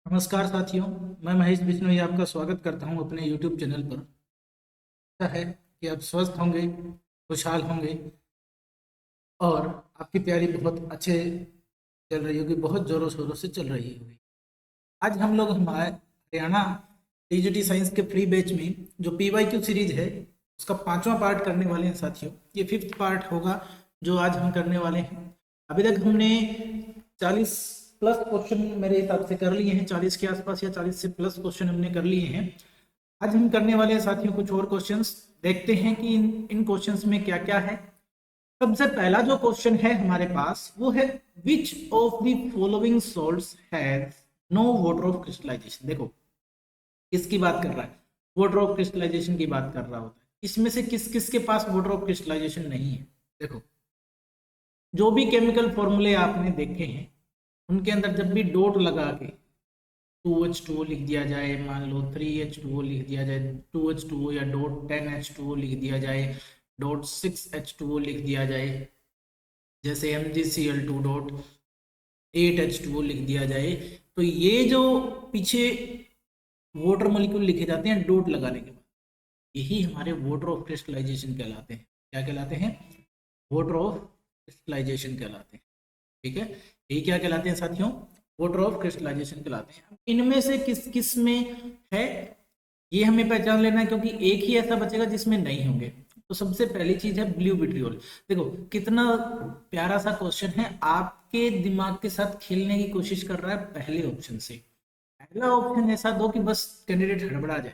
नमस्कार साथियों। मैं महेश बिश्नोई आपका स्वागत करता हूं अपने YouTube चैनल पर। आशा है कि आप स्वस्थ होंगे, खुशहाल होंगे और आपकी तैयारी बहुत अच्छे चल रही होगी, बहुत ज़ोरों शोरों से चल रही होगी। आज हम लोग हमारे हरियाणा टीजीटी साइंस के फ्री बैच में जो PYQ सीरीज है उसका 5वां पार्ट करने वाले हैं साथियों। ये 5th पार्ट होगा जो आज हम करने वाले हैं। अभी तक हमने 40 प्लस क्वेश्चन मेरे हिसाब से कर लिए हैं, 40 के आसपास या 40 से प्लस क्वेश्चन हमने कर लिए हैं। आज हम करने वाले हैं साथियों कुछ और क्वेश्चंस। देखते हैं कि इन क्वेश्चंस में क्या क्या है। सबसे पहला जो क्वेश्चन है हमारे पास वो है which of the following salts has no water of crystallisation. देखो किसकी बात कर रहा है, वाटर ऑफ क्रिस्टलाइजेशन की बात कर रहा होता है। इसमें से किस किस के पास वाटर ऑफ क्रिस्टलाइजेशन नहीं है। देखो जो भी केमिकल फॉर्मूले आपने देखे हैं उनके अंदर जब भी डॉट लगा के 2H2O लिख दिया जाए, मान लो 3H2O लिख दिया जाए, 2H2O या डॉट 10H2O लिख दिया जाए, डॉट 6H2O लिख दिया जाए, जैसे MgCl2 डॉट 8H2O लिख दिया जाए, तो ये जो पीछे वाटर मॉलिक्यूल लिखे जाते हैं डॉट लगाने के बाद, यही हमारे वाटर ऑफ क्रिस्टलाइजेशन कहलाते हैं। क्या कहलाते हैं? वाटर ऑफ क्रिस्टलाइजेशन कहलाते हैं। ठीक है, यही क्या कहलाते हैं साथियों? वाटर ऑफ क्रिस्टलाइजेशन कहलाते हैं। इनमें से किस किस में है ये हमें पहचान लेना है, क्योंकि एक ही ऐसा बचेगा जिसमें नहीं होंगे। तो सबसे पहली चीज है ब्लू विट्रियोल। देखो कितना प्यारा सा क्वेश्चन है, आपके दिमाग के साथ खेलने की कोशिश कर रहा है पहले ऑप्शन से। पहला ऑप्शन ऐसा दो कि बस कैंडिडेट हड़बड़ा जाए।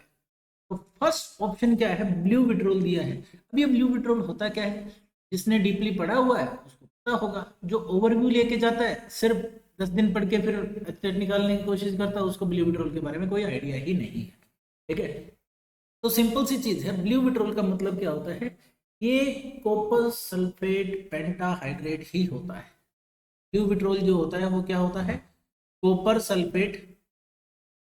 तो फर्स्ट ऑप्शन क्या है? ब्लू विट्रोल दिया है। अब ये ब्लू विट्रोल होता क्या है, जिसने डीपली पढ़ा हुआ है उसको पता होगा। जो ओवरव्यू लेके जाता है, सिर्फ 10 दिन पढ़ के फिर एब्स्ट्रैक्ट निकालने की कोशिश करता है, उसको ब्लू विट्रोल के बारे में कोई आइडिया ही नहीं है। ठीक है, तो सिंपल सी चीज है, ब्लू विट्रोल का मतलब क्या होता है? ये कॉपर सल्फेट पेंटाहाइड्रेट ही होता है। ब्लू विट्रोल जो होता है वो क्या होता है? Copper sulphate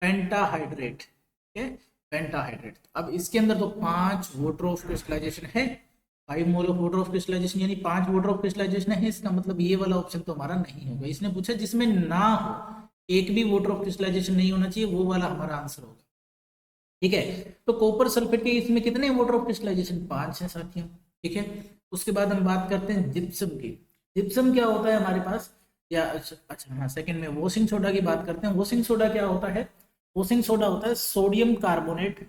pentahydrate. ठीक है, पेंटाहाइड्रेट। अब इसके अंदर तो 5 वाटर ऑफ क्रिस्टलाइजेशन है, 5 mole of water of crystallisation, यानी 5 वाटर ऑफ क्रिस्टलाइजेशन है। इसका मतलब ये वाला ऑप्शन तो हमारा नहीं होगा। इसने पूछा जिसमें ना हो, एक भी वाटर ऑफ क्रिस्टलाइजेशन नहीं होना चाहिए, वो वाला हमारा आंसर होगा। ठीक है, तो कॉपर सल्फेट के इसमें कितने वाटर ऑफ क्रिस्टलाइजेशन? 5 है साथियों। ठीक है, उसके बाद हम बात करते हैं जिप्सम की। जिप्सम क्या होता है हमारे पास? या अच्छा हाँ, सेकंड में वॉशिंग सोडा की बात करते हैं। वॉशिंग सोडा क्या होता है? वॉशिंग सोडा होता है सोडियम कार्बोनेट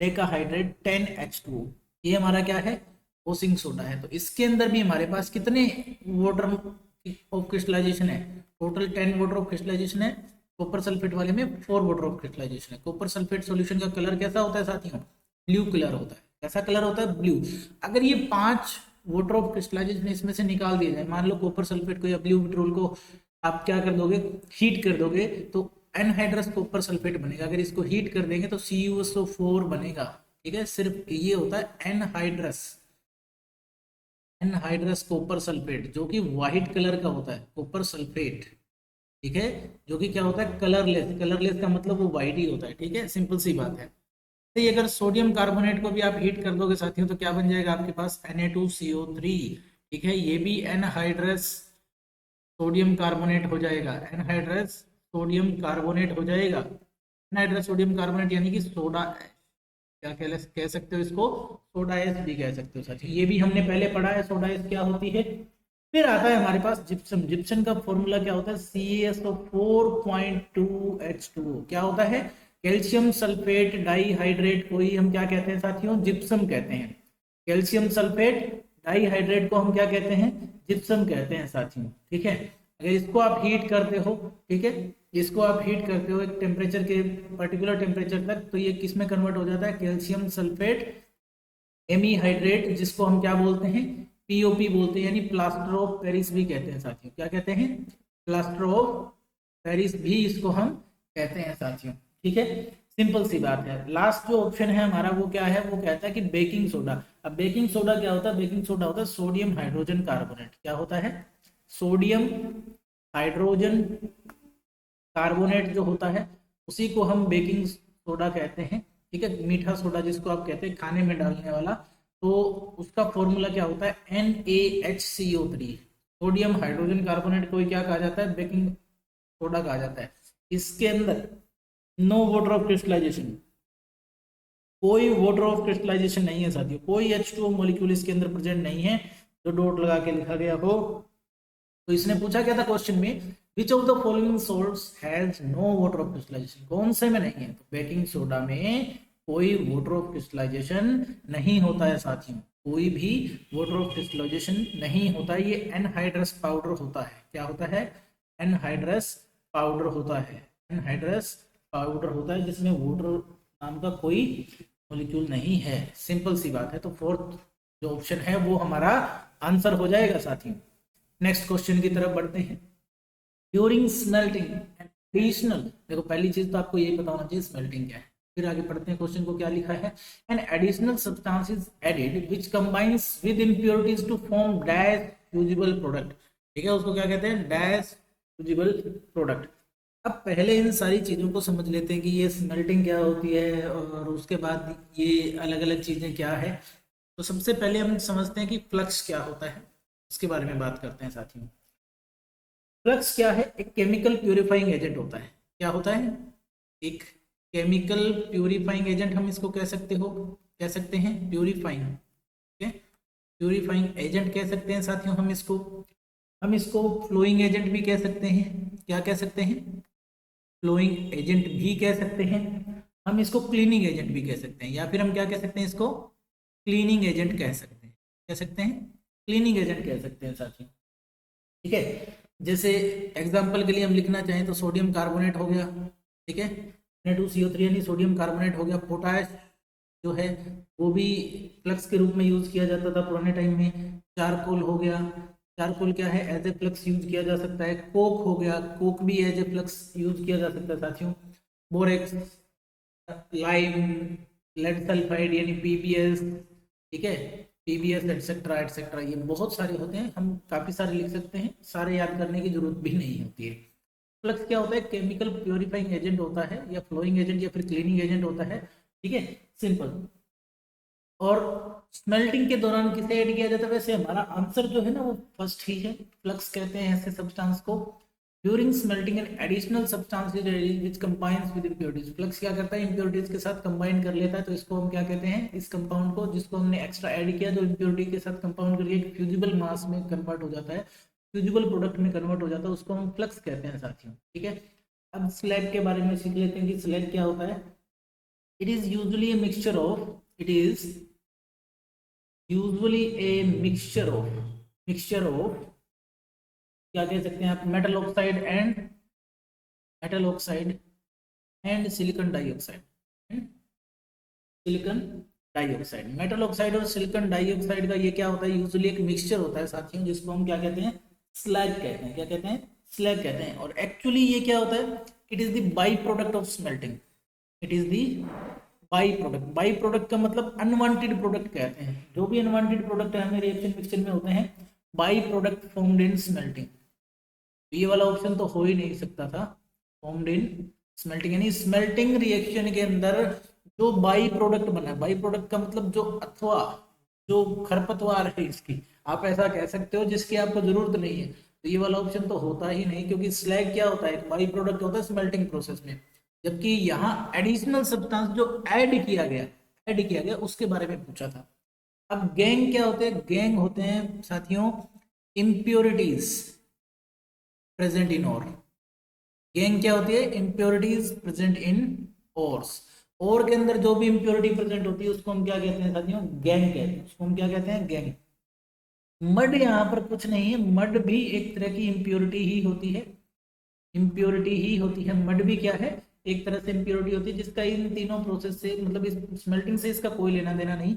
डेकाहाइड्रेट 10H2O। ये हमारा क्या है? वॉशिंग सोडा है। तो इसके अंदर भी हमारे पास कितने वाटर ऑफ क्रिस्टलाइजेशन है? टोटल 10 वाटर ऑफ क्रिस्टलाइजेशन है। कॉपर सल्फेट वाले में 4 वाटर ऑफ क्रिस्टलाइजेशन है। कॉपर सल्फेट सॉल्यूशन का कलर कैसा होता है साथियों? ब्लू कलर होता है। कैसा कलर होता है? ब्लू। अगर ये 5 वाटर ऑफ क्रिस्टलाइजेशन इसमें से निकाल दिए जाए, मान लो कॉपर सल्फेट को या ब्लू विट्रोल को आप क्या कर दोगे? हीट कर दोगे, तो एनहाइड्रस कॉपर सल्फेट बनेगा। अगर इसको हीट कर देंगे तो CuSO4 बनेगा। ठीक है, सिर्फ ये होता है एनहाइड्रस, एनहाइड्रस कॉपर सल्फेट, जो कि व्हाइट कलर का होता है, कॉपर सल्फेट। ठीक है, जो कि क्या होता है? कलरलेस। कलरलेस का मतलब वो व्हाइट ही होता है। ठीक है, सिंपल सी बात है। तो ये अगर सोडियम कार्बोनेट को भी आप हीट कर दोगे साथियों, तो क्या बन जाएगा आपके पास? Na2CO3। ठीक है, ये भी एनहाइड्रस सोडियम कार्बोनेट हो जाएगा, एनहाइड्रस सोडियम कार्बोनेट हो जाएगा। एनहाइड्रस सोडियम कार्बोनेट यानी कि सोडा ऐश। क्या कह सकते हो इसको? सोडा ऐश भी कह सकते हो साथियों। ये भी हमने पहले पढ़ा है सोडा ऐश क्या होती है। फिर आता है हमारे पास जिप्सम। जिप्सम का फॉर्मूला क्या होता है? CaSO4.2H2O। क्या होता है? कैल्शियम सल्फेट डाइहाइड्रेट को ही हम क्या कहते हैं साथियों? जिप्सम कहते हैं। कैल्शियम सल्फेट डाइहाइड्रेट को हम क्या कहते हैं? जिप्सम कहते हैं साथियों। ठीक है, अगर इसको आप हीट करते हो, ठीक है, इसको आप हीट करते हो एक टेम्परेचर के, पर्टिकुलर टेम्परेचर तक, तो ये किस में कन्वर्ट हो जाता है? कैल्शियम सल्फेट हेमीहाइड्रेट, जिसको हम क्या बोलते हैं? POP बोलते हैं, यानी प्लास्टर ऑफ पेरिस भी कहते हैं साथियों। क्या कहते हैं? प्लास्टर ऑफ पेरिस भी इसको हम कहते हैं साथियों। ठीक है, सिंपल सी बात है। लास्ट जो ऑप्शन है हमारा वो क्या है? वो कहता है कि बेकिंग सोडा। अब बेकिंग सोडा क्या होता है? बेकिंग सोडा होता है सोडियम हाइड्रोजन कार्बोनेट। क्या होता है? सोडियम हाइड्रोजन कार्बोनेट जो होता है उसी को हम बेकिंग सोडा कहते हैं। ठीक है, मीठा सोडा जिसको आप कहते हैं खाने में डालने वाला। तो उसका फॉर्मूला क्या होता है? NaHCO3। सोडियम हाइड्रोजन कार्बोनेट को क्या कहा जाता है? बेकिंग सोडा कहा जाता है। इसके अंदर नो वाटर ऑफ क्रिस्टलाइजेशन, कोई वाटर ऑफ क्रिस्टलाइजेशन नहीं है साथियों, कोई H2O मॉलिक्यूल इसके अंदर प्रेजेंट नहीं है जो डॉट लगा के लिखा गया हो। तो इसने पूछा क्या था क्वेश्चन में, which of the following salts has no water of crystallisation, कौन से में नहीं है, तो बेकिंग सोडा में कोई वाटर ऑफ क्रिस्टलाइजेशन नहीं होता है साथियों, कोई भी वाटर ऑफ क्रिस्टलाइजेशन नहीं होता है, ये एनहाइड्रस पाउडर होता है। क्या होता है? एनहाइड्रस पाउडर होता है, एनहाइड्रस पाउडर होता है जिसमें वाटर नाम का कोई मॉलिक्यूल नहीं है। सिंपल सी बात है। तो फोर्थ जो ऑप्शन है वो हमारा आंसर हो जाएगा साथियों। नेक्स्ट क्वेश्चन की तरफ बढ़ते हैं। ड्यूरिंग स्मेल्टिंग एडिशनल, देखो पहली चीज तो आपको यही पता होना चाहिए स्मेल्टिंग क्या है। फिर आगे पढ़ते हैं क्वेश्चन को क्या लिखा है, an additional substance is added which combines with impurities to form dash fusible product. ठीक है, उसको क्या कहते हैं? Dash fusible product. अब पहले इन सारी चीज़ों को समझ लेते हैं कि ये स्मेल्टिंग क्या होती है और उसके बाद ये अलग अलग चीज़ें क्या है। तो सबसे पहले हम समझते हैं कि फ्लक्स क्या होता है, उसके बारे में बात करते हैं साथियों। फ्लक्स क्या है? एक केमिकल प्यूरिफाइंग एजेंट होता है। क्या होता है? एक केमिकल प्यूरिफाइंग एजेंट, हम इसको कह सकते हैं प्यूरिफाइंग, ठीक है, प्यूरिफाइंग एजेंट कह सकते हैं साथियों हम इसको फ्लोइंग एजेंट भी कह सकते हैं। क्या कह सकते हैं? फ्लोइंग एजेंट भी कह सकते हैं। हम इसको क्लीनिंग एजेंट भी कह सकते हैं, या फिर हम क्या कह सकते हैं? इसको क्लीनिंग एजेंट कह सकते हैं। कह सकते हैं क्लीनिंग एजेंट कह सकते हैं साथियों। ठीक है, जैसे एग्जांपल के लिए हम लिखना चाहें तो सोडियम कार्बोनेट हो गया, ठीक है, Na2CO3 यानी सोडियम कार्बोनेट हो गया। पोटाश जो है वो भी फ्लक्स के रूप में यूज किया जाता था पुराने टाइम में। चारकोल हो गया, चारकोल क्या है? एज ए फ्लक्स यूज किया जा सकता है। कोक हो गया, कोक भी एज ए फ्लक्स यूज किया जा सकता है साथियों। बोरेक्स, लाइम, लेड सल्फाइड यानी PbS, ठीक है, PbS एटसेट्रा एटसेट्रा, ये बहुत सारे होते हैं, हम काफी सारे लिख सकते हैं, सारे याद करने की जरूरत भी नहीं होती है। फ्लक्स क्या होता है? केमिकल प्योरीफाइंग एजेंट होता है, या फ्लोइंग एजेंट, या फिर क्लीनिंग एजेंट होता है। ठीक है, सिंपल। और स्मेल्टिंग के दौरान किसे ऐड किया जाता है? वैसे हमारा आंसर जो है ना वो फर्स्ट ही है, फ्लक्स कहते हैं ऐसे सब्सटेंस को। During smelting N additional substance is Reddy's which combines with impurities. Flux क्या करता है? इंप्योरिटीज के साथ कंबाइन कर लेता है, तो इसको हम क्या कहते हैं? इस कंपाउंड को जिसको हमने एक्स्ट्रा ऐड किया, जो इंप्योरिटी के साथ कंपाउंड करके एक फ्यूजिबल मास में कन्वर्ट हो जाता है, फ्यूजिबल प्रोडक्ट में कन्वर्ट हो जाता है, उसको हम फ्लक्स कहते हैं साथियों। ठीक है, अब स्लैग के बारे में सीख लेते हैं कि स्लैग क्या होता है। It is usually a mixture of, it is usually a mixture of क्या कह सकते हैं आप? Metal oxide and silicon dioxide, silicon dioxide. Metal oxide और सिलिकॉन डाइऑक्साइड का ये क्या होता है? यूजुअली एक मिक्सचर होता है साथियों, जिसको हम क्या कहते हैं? स्लैग कहते हैं। क्या कहते हैं? स्लैग कहते हैं। और एक्चुअली ये क्या होता है? It is the by product of smelting, it is the by product. By product का मतलब अनवांटेड प्रोडक्ट कहते हैं। जो भी अनवांटेड प्रोडक्ट है हमें रिएक्शन मिक्सचर में होते हैं, by product formed in smelting. ये वाला ऑप्शन तो हो ही नहीं सकता था, फॉर्म्ड इन स्मेल्टिंग, यानी स्मेल्टिंग रिएक्शन के अंदर जो बाई प्रोडक्ट बना है। बाई प्रोडक्ट का मतलब जो अथवा, जो खरपतवार है इसकी, आप ऐसा कह सकते हो, जिसकी आपको जरूरत नहीं है, तो ये वाला ऑप्शन तो होता ही नहीं, क्योंकि स्लैग क्या होता है? बाई प्रोडक्ट होता है स्मेल्टिंग प्रोसेस में। जबकि यहाँ एडिशनल सब्सटेंस जो ऐड किया गया उसके बारे में पूछा था। अब गैंग क्या होते हैं? गैंग होते हैं साथियों इम्प्योरिटीज प्रेजेंट इन और। गैंग क्या होती है? Impurities present in ores. और के अंदर जो भी इम्प्योरिटी प्रेजेंट होती है उसको हम क्या कहते हैं साथियों? गैंग कहते हैं। उसको हम क्या कहते हैं? गैंग। मड यहाँ पर कुछ नहीं है, मड भी एक तरह की इम्प्योरिटी ही होती है, इम्प्योरिटी ही होती है। मड भी क्या है? एक तरह से इम्प्योरिटी होती है, जिसका इन तीनों प्रोसेस से, मतलब इस स्मेल्टिंग से इसका कोई लेना देना नहीं।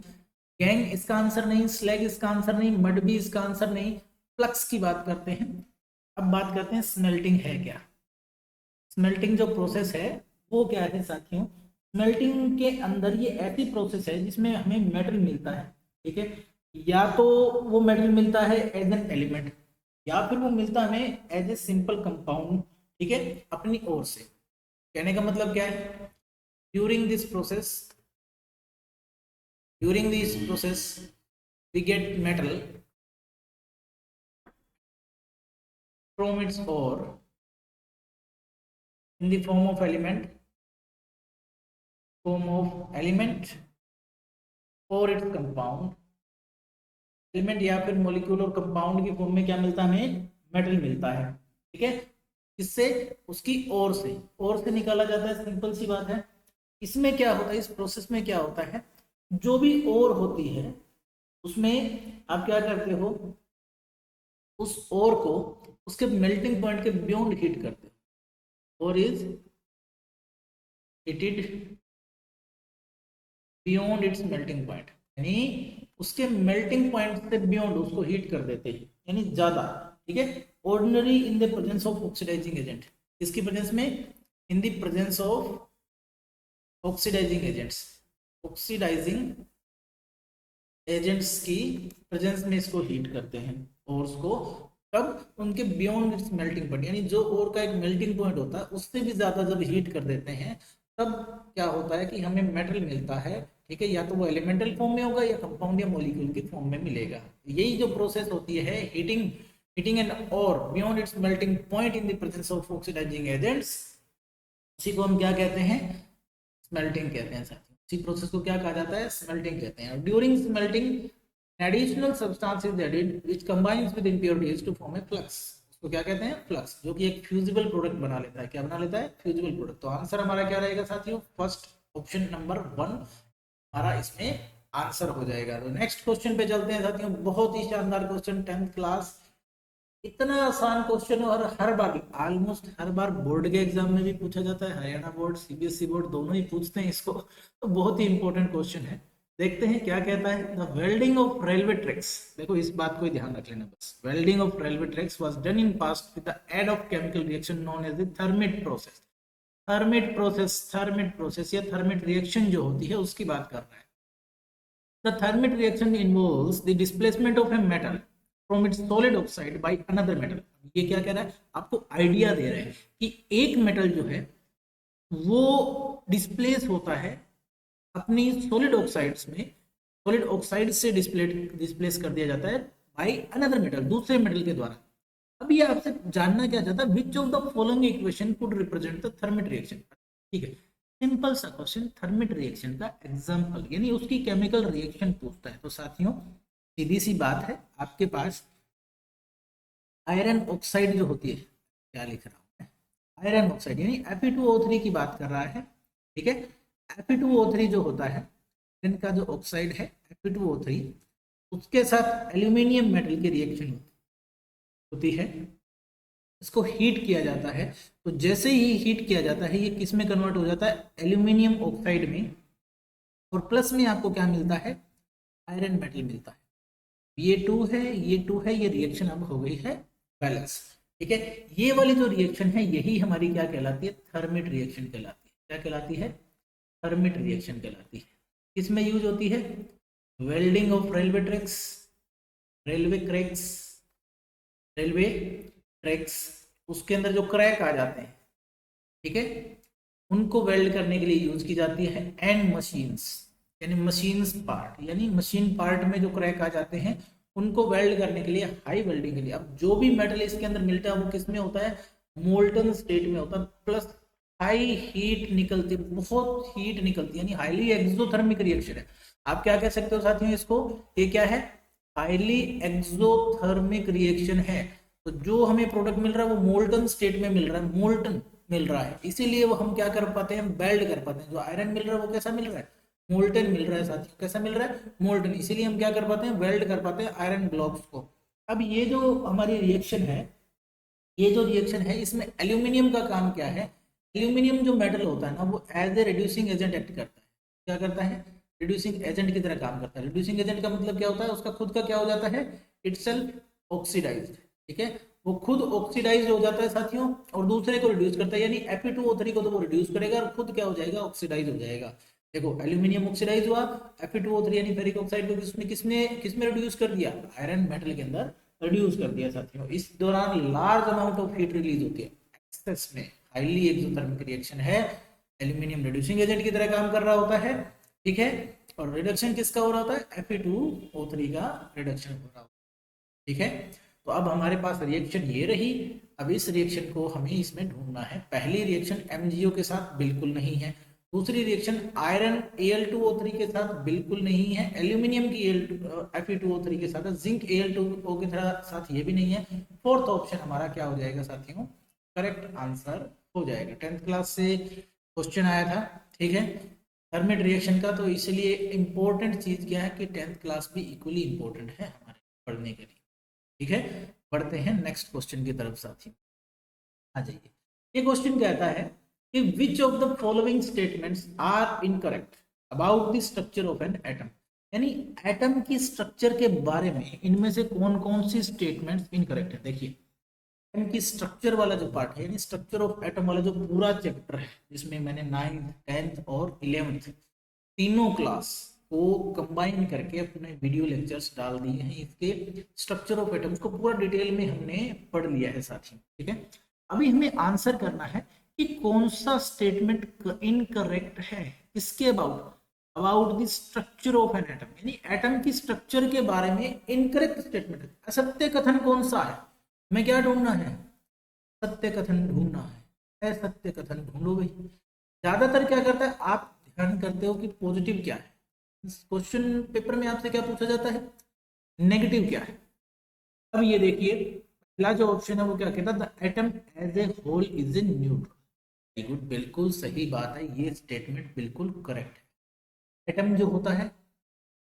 गैंग इसका आंसर नहीं, स्लैग इसका आंसर नहीं, मड भी इसका आंसर नहीं। फ्लक्स की बात करते हैं। अब बात करते हैं स्मेल्टिंग है क्या। स्मेल्टिंग जो प्रोसेस है वो क्या है साथियों? स्मेल्टिंग के अंदर ये ऐसी प्रोसेस है जिसमें हमें मेटल मिलता है, ठीक है, या तो वो मेटल मिलता है एज एन एलिमेंट, या फिर वो मिलता है हमें एज ए सिंपल कंपाउंड, ठीक है, अपनी ओर से। कहने का मतलब क्या है? During this process we get metal from its ore in the form of element और इट्स कंपाउंड, एलिमेंट या फिर मॉलिक्यूल और कंपाउंड की फॉर्म में क्या मिलता है, हमें मेटल मिलता है। ठीक है, इससे उसकी ओर से निकाला जाता है, सिंपल सी बात है। इसमें क्या होता है, इस प्रोसेस में क्या होता है, जो भी ओर होती है उसमें आप क्या करते हो, उस ओर को उसके मेल्टिंग पॉइंट के बियॉन्ड हीट करते हो, और is heated beyond its melting point, यानी उसके मेल्टिंग पॉइंट से बियॉन्ड उसको हीट कर देते हैं, यानी ज्यादा। ठीक है, ordinary in the presence of oxidising agent, इसकी प्रेजेंस में, in the presence of oxidising agents, oxidising agents की प्रेजेंस में इसको हीट करते हैं, और उसको तब उनके बियॉन्ड इट्स मेल्टिंग पॉइंट, यानी जो और का एक मेल्टिंग पॉइंट होता है उससे भी ज्यादा जब हीट कर देते हैं, तब क्या होता है कि हमें मेटल मिलता है। ठीक है, या तो वो एलिमेंटल फॉर्म में होगा या कंपाउंड या मॉलिक्यूल की फॉर्म में मिलेगा। यही जो प्रोसेस होती है हीटिंग एंड और beyond its melting point in the presence of oxidising agents, उसी को हम क्या कहते हैं, स्मेल्टिंग कहते हैं साथियों। इसी प्रोसेस को क्या कहा जाता है, स्मेल्टिंग कहते हैं। During smelting additional substance is added which combines with impurities to form a flux, उसको क्या कहते हैं, फ्लक्स, जो कि एक फ्यूजिबल प्रोडक्ट बना लेता है। क्या बना लेता है, फ्यूजिबल प्रोडक्ट। तो आंसर हमारा क्या रहेगा साथियों, फर्स्ट ऑप्शन नंबर 1 हमारा इसमें आंसर हो जाएगा। तो नेक्स्ट क्वेश्चन पे चलते हैं साथियों, बहुत ही शानदार क्वेश्चन, 10th क्लास, इतना आसान क्वेश्चन, और हर बार ऑलमोस्ट हर बार बोर्ड के एग्जाम में भी पूछा जाता है, हरियाणा बोर्ड सीबीएसई बोर्ड दोनों ही पूछते हैं इसको, तो बहुत ही इंपॉर्टेंट क्वेश्चन है। देखते हैं क्या कहता है, the welding of railway tracks, देखो इस बात को ध्यान रख लेना बस, welding of railway tracks was done in past with the aid of chemical reaction known as the thermite process. Thermite process या थर्मिट रिएक्शन जो होती है उसकी बात कर रहा है। The thermit reaction involves the displacement of a metal from its solid oxide by another metal। ये क्या कह रहा है, आपको आइडिया दे रहा है कि एक मेटल जो है वो डिस्प्लेस होता है अपनी सॉलिड ऑक्साइड्स में, सॉलिड ऑक्साइड से डिस्प्लेस कर दिया जाता है बाय अनदर मेटल, दूसरे मेटल के द्वारा। अब ये आपसे जानना क्या चाहता है, which of the following equation could represent the thermite reaction. ठीक है, सिंपल सा क्वेश्चन, थर्मिट रिएक्शन का एग्जांपल यानी उसकी केमिकल रिएक्शन पूछता है। तो साथियों सीधी सी बात है, आपके पास आयरन ऑक्साइड जो होती है, क्या लिख रहा हूं, आयरन ऑक्साइड यानी Fe2O3 की बात कर रहा है। ठीक है, Fe2O3 जो होता है, आयरन का जो ऑक्साइड है Fe2O3, उसके साथ एल्यूमिनियम मेटल की रिएक्शन होती है, इसको हीट किया जाता है। तो जैसे ही हीट किया जाता है ये किस में कन्वर्ट हो जाता है, एल्यूमिनियम ऑक्साइड में, और प्लस में आपको क्या मिलता है, आयरन मेटल मिलता है। ये 2 है, ये 2 है, ये रिएक्शन अब हो गई है बैलेंस। ठीक है, ये वाली जो रिएक्शन है यही हमारी क्या कहलाती है, थर्मिट रिएक्शन कहलाती है। क्या कहलाती है, थर्मिट रिएक्शन कहलाती है। किसमें यूज होती है, welding of railway tracks, railway tracks, उसके अंदर जो क्रैक आ जाते हैं, ठीक है, उनको वेल्ड करने के लिए यूज की जाती है। एंड मशीन्स यानी मशीन्स पार्ट, यानी मशीन पार्ट में जो क्रैक आ जाते हैं उनको वेल्ड करने के लिए, हाई वेल्डिंग के लिए। अब जो भी मेटल इसके अंदर मिलता है वो किस में होता है, मोल्टन स्टेट में होता है, प्लस हाई हीट निकलती है, बहुत हीट निकलती है, यानी हाईली एक्सोथर्मिक रिएक्शन है। आप क्या कह सकते हो साथियों इसको, ये क्या है, हाईली एक्सोथर्मिक रिएक्शन है। तो जो हमें प्रोडक्ट मिल रहा है वो मोल्टन स्टेट में मिल रहा है, मोल्टन मिल रहा है, इसीलिए वो हम क्या कर पाते हैं, वेल्ड कर पाते हैं। जो आयरन मिल रहा है वो कैसा मिल रहा है, मोल्टन मिल रहा है साथियों, कैसा मिल रहा है, मोल्टन, इसीलिए हम क्या कर पाते हैं, वेल्ड कर पाते हैं आयरन ब्लॉक्स को। अब ये जो हमारी रिएक्शन है, ये जो रिएक्शन है इसमें एल्यूमिनियम का काम क्या है, एल्यूमिनियम जो मेटल होता है ना वो as a reducing agent act करता है। क्या करता है, रिड्यूसिंग एजेंट की तरह काम करता है। रिड्यूसिंग एजेंट का मतलब क्या होता है, उसका खुद का क्या हो जाता है, इटसेल्फ ऑक्सीडाइज्ड। ठीक है, वो खुद ऑक्सीडाइज हो जाता है साथियों, और दूसरे को रिड्यूस करता है, यानी Fe2O3 को तो वो रिड्यूस करेगा और खुद क्या हो जाएगा, ऑक्सीडाइज हो जाएगा। देखो एल्यूमिनियम ऑक्सीडाइज हुआ, Fe2O3 यानी फेरिक ऑक्साइड को किसने किसने किसमें रिड्यूस कर दिया, आयरन मेटल के अंदर रिड्यूस कर दिया साथियों। इस दौरान large amount of heat release होती है, एक्सेस में हाईली एक्सोथर्मिक रिएक्शन है, एल्यूमिनियम रिड्यूसिंग एजेंट की तरह काम कर रहा होता है। ठीक है, और रिडक्शन किसका हो रहा होता है, Fe2O3 का रिडक्शन हो रहा होता है। ठीक है, तो अब हमारे पास रिएक्शन ये रही। अब इस रिएक्शन को हमें इसमें ढूंढना है। पहली रिएक्शन MgO के साथ बिल्कुल नहीं है, दूसरी रिएक्शन आयरन Al2O3 के साथ बिल्कुल नहीं है, एल्यूमिनियम की Fe2O3 के साथ, जिंक Al2O के साथ ये भी नहीं है। फोर्थ ऑप्शन हमारा क्या हो जाएगा साथियों, करेक्ट आंसर हो जाएगा। 10th क्लास से क्वेश्चन आया था, ठीक है, थर्मेट रिएक्शन का। तो इसलिए इंपॉर्टेंट चीज क्या है कि 10th क्लास भी इक्वली इंपॉर्टेंट है हमारे पढ़ने के लिए, ठीक है। बढ़ते हैं नेक्स्ट क्वेश्चन की तरफ साथियों, आ जाइए। ये क्वेश्चन कहता है कि which of the following statements are incorrect about the structure of an atom, यानी एटम की स्ट्रक्चर के बारे में इनमें से कौन कौन सी स्टेटमेंट्स इनकरेक्ट है। देखिए एटम की स्ट्रक्चर वाला जो पार्ट है, यानी स्ट्रक्चर ऑफ एटम वाला जो पूरा चैप्टर है, जिसमें मैंने 9th 10th और 11th तीनों क्लास को कंबाइन करके अपने वीडियो लेक्चर्स डाल दिए हैं। इसके स्ट्रक्चर ऑफ एटम्स को पूरा डिटेल में हमने पढ़ लिया है साथियों, ठीक है। अभी हमें आंसर करना है कि कौन सा स्टेटमेंट इनकरेक्ट है, इसके about the structure of an atom, यानी एटम की स्ट्रक्चर के बारे में इनकरेक्ट स्टेटमेंट है। असत्य कथन कौन सा है, हमें क्या ढूंढना है, सत्य कथन ढूंढना है। असत्य कथन ढूंढो भाई। ज्यादातर क्या करता है, आप ध्यान करते हो कि पॉजिटिव क्या है, क्वेश्चन पेपर में आपसे क्या पूछा जाता है, नेगेटिव क्या है। अब ये देखिए पहला जो ऑप्शन है वो क्या कहता है, the atom as a whole is a neutral. Good, बिल्कुल सही बात है, ये स्टेटमेंट बिल्कुल करेक्ट है। एटम जो होता है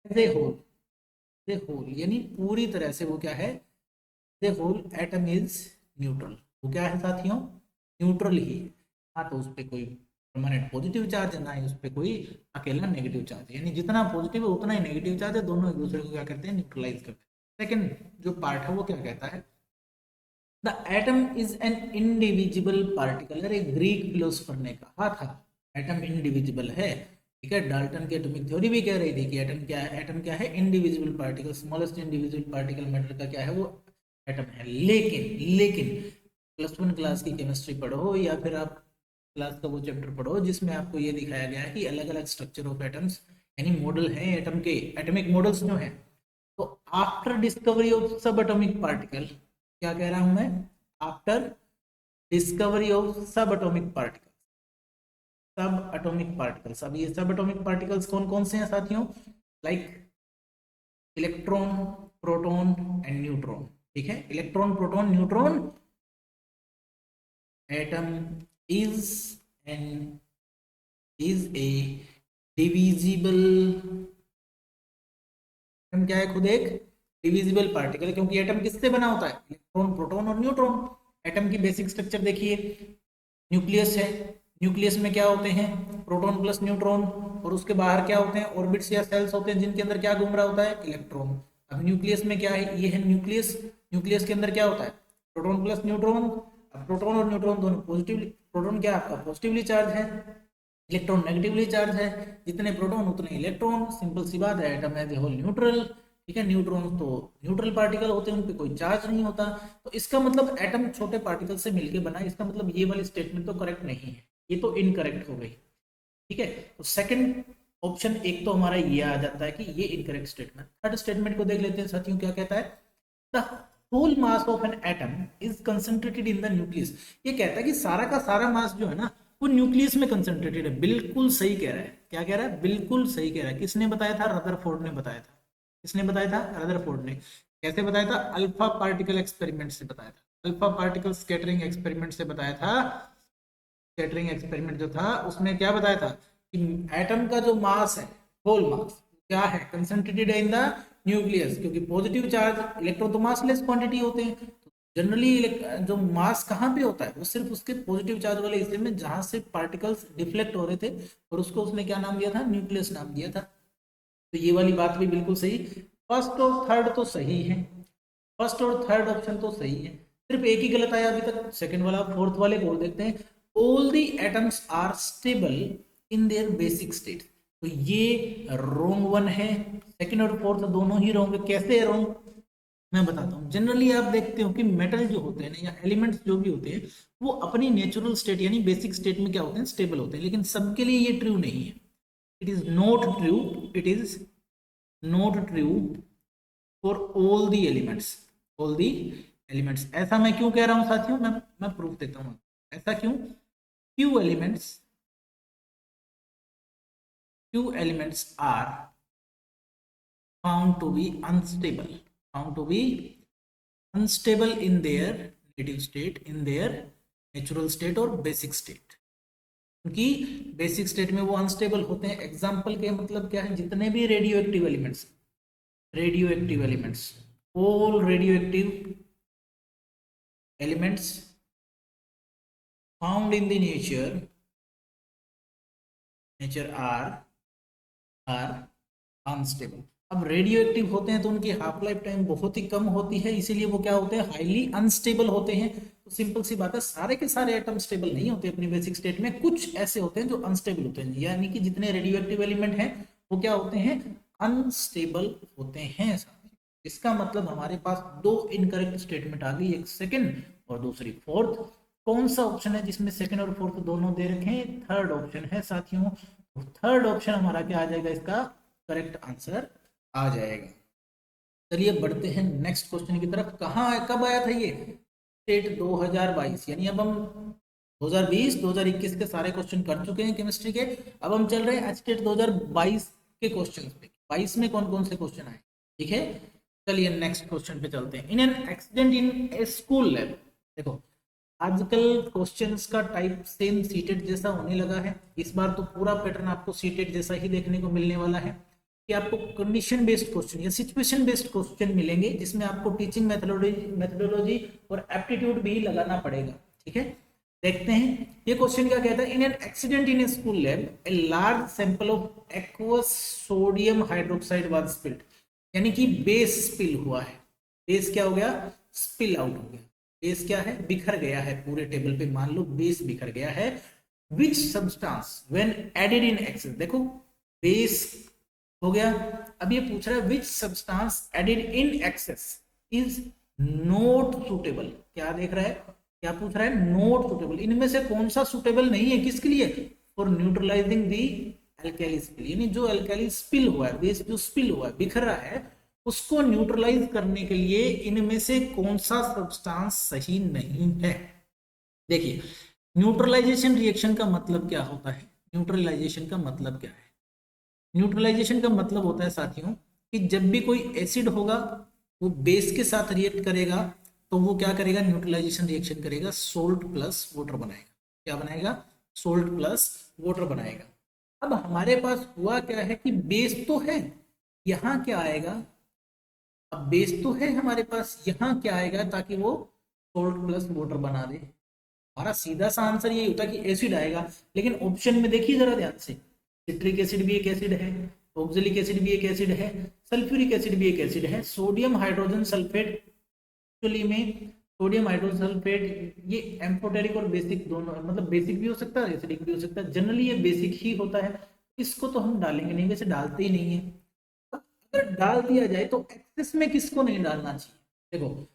एज ए होल यानी पूरी तरह से वो क्या है, as a whole atom is neutral. वो क्या है साथियों, न्यूट्रल ही है। हाँ, तो उस पर कोई परमानेंट पॉजिटिव चार्ज है, ना ही उस पर कोई अकेला नेगेटिव चार्ज है, यानी जितना पॉजिटिव है उतना ही नेगेटिव चार्ज है, दोनों एक दूसरे को क्या करते हैं, न्यूट्रलाइज करते हैं। सेकंड जो पार्ट है वो क्या कहता है, the atom is an indivisible particle. अरे ग्रीक फिलोसफर ने कहा था एटम इंडिविजिबल है, ठीक है। डाल्टन की एटॉमिक थ्योरी भी कह रही थी कि एटम क्या है, indivisible particle, smallest indivisible particle matter का क्या है, वो एटम है। लेकिन +1 क्लास की केमिस्ट्री पढ़ो या फिर आप क्लास का वो चैप्टर पढ़ो जिसमें आपको ये दिखाया गया है कि अलग अलग स्ट्रक्चर ऑफ एटम्स यानी मॉडल हैं एटम के, एटॉमिक मॉडल्स जो हैं। तो आफ्टर डिस्कवरी ऑफ सब एटॉमिक पार्टिकल, क्या कह रहा हूं मैं, आफ्टर डिस्कवरी ऑफ सब एटॉमिक पार्टिकल्स। अब ये सब एटॉमिक पार्टिकल्स कौन कौन से हैं साथियों, like electron, proton and neutron, ठीक है। Electron, proton, neutron, atom is a divisible, atom क्या है, खुद एक डिविजिबल पार्टिकल, क्योंकि एटम किससे बना होता है, इलेक्ट्रॉन, प्रोटॉन और न्यूट्रॉन। एटम की बेसिक स्ट्रक्चर देखिए, न्यूक्लियस है, न्यूक्लियस में क्या होते हैं, प्रोटॉन प्लस न्यूट्रॉन, और उसके बाहर क्या होते हैं, ऑर्बिट्स या सेल्स होते हैं जिनके अंदर क्या घूम रहा होता है, इलेक्ट्रॉन। अब न्यूक्लियस में क्या है, ये है न्यूक्लियस, न्यूक्लियस के अंदर क्या होता है, प्रोटॉन प्लस न्यूट्रॉन। अब प्रोटॉन और न्यूट्रॉन दोनों पॉजिटिवली, प्रोटॉन क्या आपका पॉजिटिवली चार्ज है, इलेक्ट्रॉन नेगेटिवली चार्ज है, जितने प्रोटॉन उतने इलेक्ट्रॉन, सिंपल सी बात है। Atom as a whole neutral, ठीक है। न्यूट्रॉन तो न्यूट्रल पार्टिकल होते हैं, उन पे कोई चार्ज नहीं होता, तो इसका मतलब एटम छोटे पार्टिकल से मिलकर बना, इसका मतलब ये वाली स्टेटमेंट तो करेक्ट नहीं है, ये तो इनकरेक्ट हो गई, ठीक है। तो सेकंड ऑप्शन एक तो हमारा ये आ जाता है कि ये इनकरेक्ट स्टेटमेंट। थर्ड स्टेटमेंट को देख लेते हैं साथियों, क्या कहता है, the whole mass of an atom is concentrated in the nucleus. ये कहता है कि सारा का सारा मास जो है ना वो न्यूक्लियस में कंसंट्रेटेड है। बिल्कुल सही कह रहा है, क्या कह रहा है, बिल्कुल सही कह रहा है। किसने बताया था, रदरफोर्ड ने बताया था। किसने बताया था, रदरफोर्ड ने। कैसे बताया था, अल्फा पार्टिकल एक्सपेरिमेंट से बताया था, अल्फा पार्टिकल स्कैटरिंग एक्सपेरिमेंट से बताया था। स्कैटरिंग एक्सपेरिमेंट जो था उसमें क्या बताया था कि एटम का जो मास है, होल मास क्या है, कंसंट्रेटेड है इन द न्यूक्लियस, क्योंकि पॉजिटिव चार्ज इलेक्ट्रॉन तो मासलेस क्वांटिटी होते हैं। जनरली जो मास कहाँ पे होता है, वो सिर्फ उसके पॉजिटिव चार्ज वाले हिस्से में जहां से पार्टिकल्स डिफ्लेक्ट हो रहे थे, और उसको उसने क्या नाम दिया था, न्यूक्लियस नाम दिया था। तो ये वाली बात भी बिल्कुल सही। फर्स्ट और थर्ड तो सही है, फर्स्ट और थर्ड ऑप्शन तो सही है, सिर्फ एक ही गलत आया अभी तक, सेकंड वाला। फोर्थ वाले बोल देते हैं, all the atoms are stable in their basic state. तो ये रॉन्ग वन है, सेकंड और फोर्थ दोनों ही रॉन्ग है। कैसे है रॉन्ग, मैं बताता हूँ। जनरली आप देखते हो कि मेटल जो होते हैं ना, या एलिमेंट्स जो भी होते हैं, वो अपनी नेचुरल स्टेट यानी बेसिक स्टेट में क्या होते हैं, स्टेबल होते हैं। लेकिन सबके लिए ये ट्रू नहीं है, it is not true, it is not true for all the elements, all the elements. ऐसा मैं क्यों कह रहा हूं साथियों, मैं प्रूफ देता हूं। ऐसा क्यों? few elements are found to be unstable in their native state, in their natural state और basic state। क्योंकि बेसिक स्टेट में वो अनस्टेबल होते हैं। एग्जाम्पल के मतलब क्या है, जितने भी radioactive elements, all radioactive elements found in the nature are unstable. अब रेडियो एक्टिव होते हैं तो उनकी हाफ लाइफ टाइम बहुत ही कम होती है, इसीलिए वो क्या होते हैं, हाईली अनस्टेबल होते हैं। तो सिंपल सी बात है, सारे के सारे एटम स्टेबल नहीं होते अपनी बेसिक स्टेट में, कुछ ऐसे होते हैं जो अनस्टेबल होते हैं। यानी कि जितने रेडियो एक्टिव एलिमेंट हैं वो क्या होते हैं, अनस्टेबल होते हैं। इसका मतलब हमारे पास दो इनकरेक्ट स्टेटमेंट आ गई, एक सेकेंड और दूसरी फोर्थ। कौन सा ऑप्शन है जिसमें सेकेंड और फोर्थ दोनों दे रखे हैं? थर्ड ऑप्शन है साथियों। थर्ड ऑप्शन हमारा क्या आ जाएगा, इसका करेक्ट आंसर आ जाएगा। चलिए बढ़ते हैं नेक्स्ट क्वेश्चन की तरफ। कहाँ कब आया था ये? स्टेट 2022, यानी अब हम 2020 2021 के सारे क्वेश्चन कर चुके हैं केमिस्ट्री के। अब हम चल रहे हैं स्टेट 2022 के क्वेश्चन पे। 22 में कौन कौन से क्वेश्चन आए, ठीक है। चलिए नेक्स्ट क्वेश्चन पे चलते हैं। In an accident in A school lab, देखो आजकल क्वेश्चंस का टाइप सेम सीटेड जैसा होने लगा है। इस बार तो पूरा पैटर्न आपको सीटेड जैसा ही देखने को मिलने वाला है कि आपको कंडीशन बेस्ड क्वेश्चन या सिचुएशन बेस्ड क्वेश्चन मिलेंगे, जिसमें आपको टीचिंग मेथोडोलॉजी और एप्टीट्यूड भी लगाना पड़ेगा, ठीक है। देखते हैं ये क्वेश्चन क्या कहता है। In an accident in A school lab a large sample of aqueous sodium hydroxide was spilled, यानी कि बेस स्पिल हुआ है। बेस क्या हो गया, स्पिल आउट हो गया। बेस क्या है, बिखर गया है पूरे टेबल पे, मान लो बेस बिखर गया है। Which substance when added in excess, देखो बेस हो गया। अब ये पूछ रहा है which substance added in excess is not suitable. क्या देख रहा है, क्या पूछ रहा है, नॉट सुटेबल। इनमें से कौन सा सुटेबल नहीं है, किसके लिए, for neutralising the alkali spill, यानी जो एल्काली स्पिल हुआ है, बेस जो स्पिल हुआ है, बिखर रहा है, उसको न्यूट्रलाइज करने के लिए इनमें से कौन सा सब्सटेंस सही नहीं है। देखिए न्यूट्रलाइजेशन रिएक्शन का मतलब क्या होता है, न्यूट्रलाइजेशन का मतलब क्या है, न्यूट्रलाइजेशन का मतलब होता है साथियों कि जब भी कोई एसिड होगा वो बेस के साथ रिएक्ट करेगा तो वो क्या करेगा, न्यूट्रलाइजेशन रिएक्शन करेगा, सोल्ट प्लस वाटर बनाएगा। क्या बनाएगा, सोल्ट प्लस वाटर बनाएगा। अब हमारे पास हुआ क्या है कि बेस तो है, यहाँ क्या आएगा, अब बेस तो है हमारे पास, यहाँ क्या आएगा ताकि वो सोल्ट प्लस वाटर बना दे। हमारा सीधा सा आंसर यही होता है कि एसिड आएगा, लेकिन ऑप्शन में देखिए जरा ध्यान से, सिट्रिक एसिड भी एक एसिड है, ऑक्जेलिक एसिड भी एक एसिड है, सल्फ्यूरिक एसिड भी एक एसिड है, सोडियम हाइड्रोजन सल्फेट, एक्चुअली में सोडियम हाइड्रोजन सल्फेट ये एम्फोटेरिक और बेसिक दोनों, मतलब बेसिक भी हो सकता है एसिडिक भी हो सकता है, जनरली ये बेसिक ही होता है। इसको तो हम डालेंगे नहीं, वैसे डालते ही नहीं है। अगर डाल दिया जाए तो एक्सेस में किसको नहीं डालना चाहिए, देखो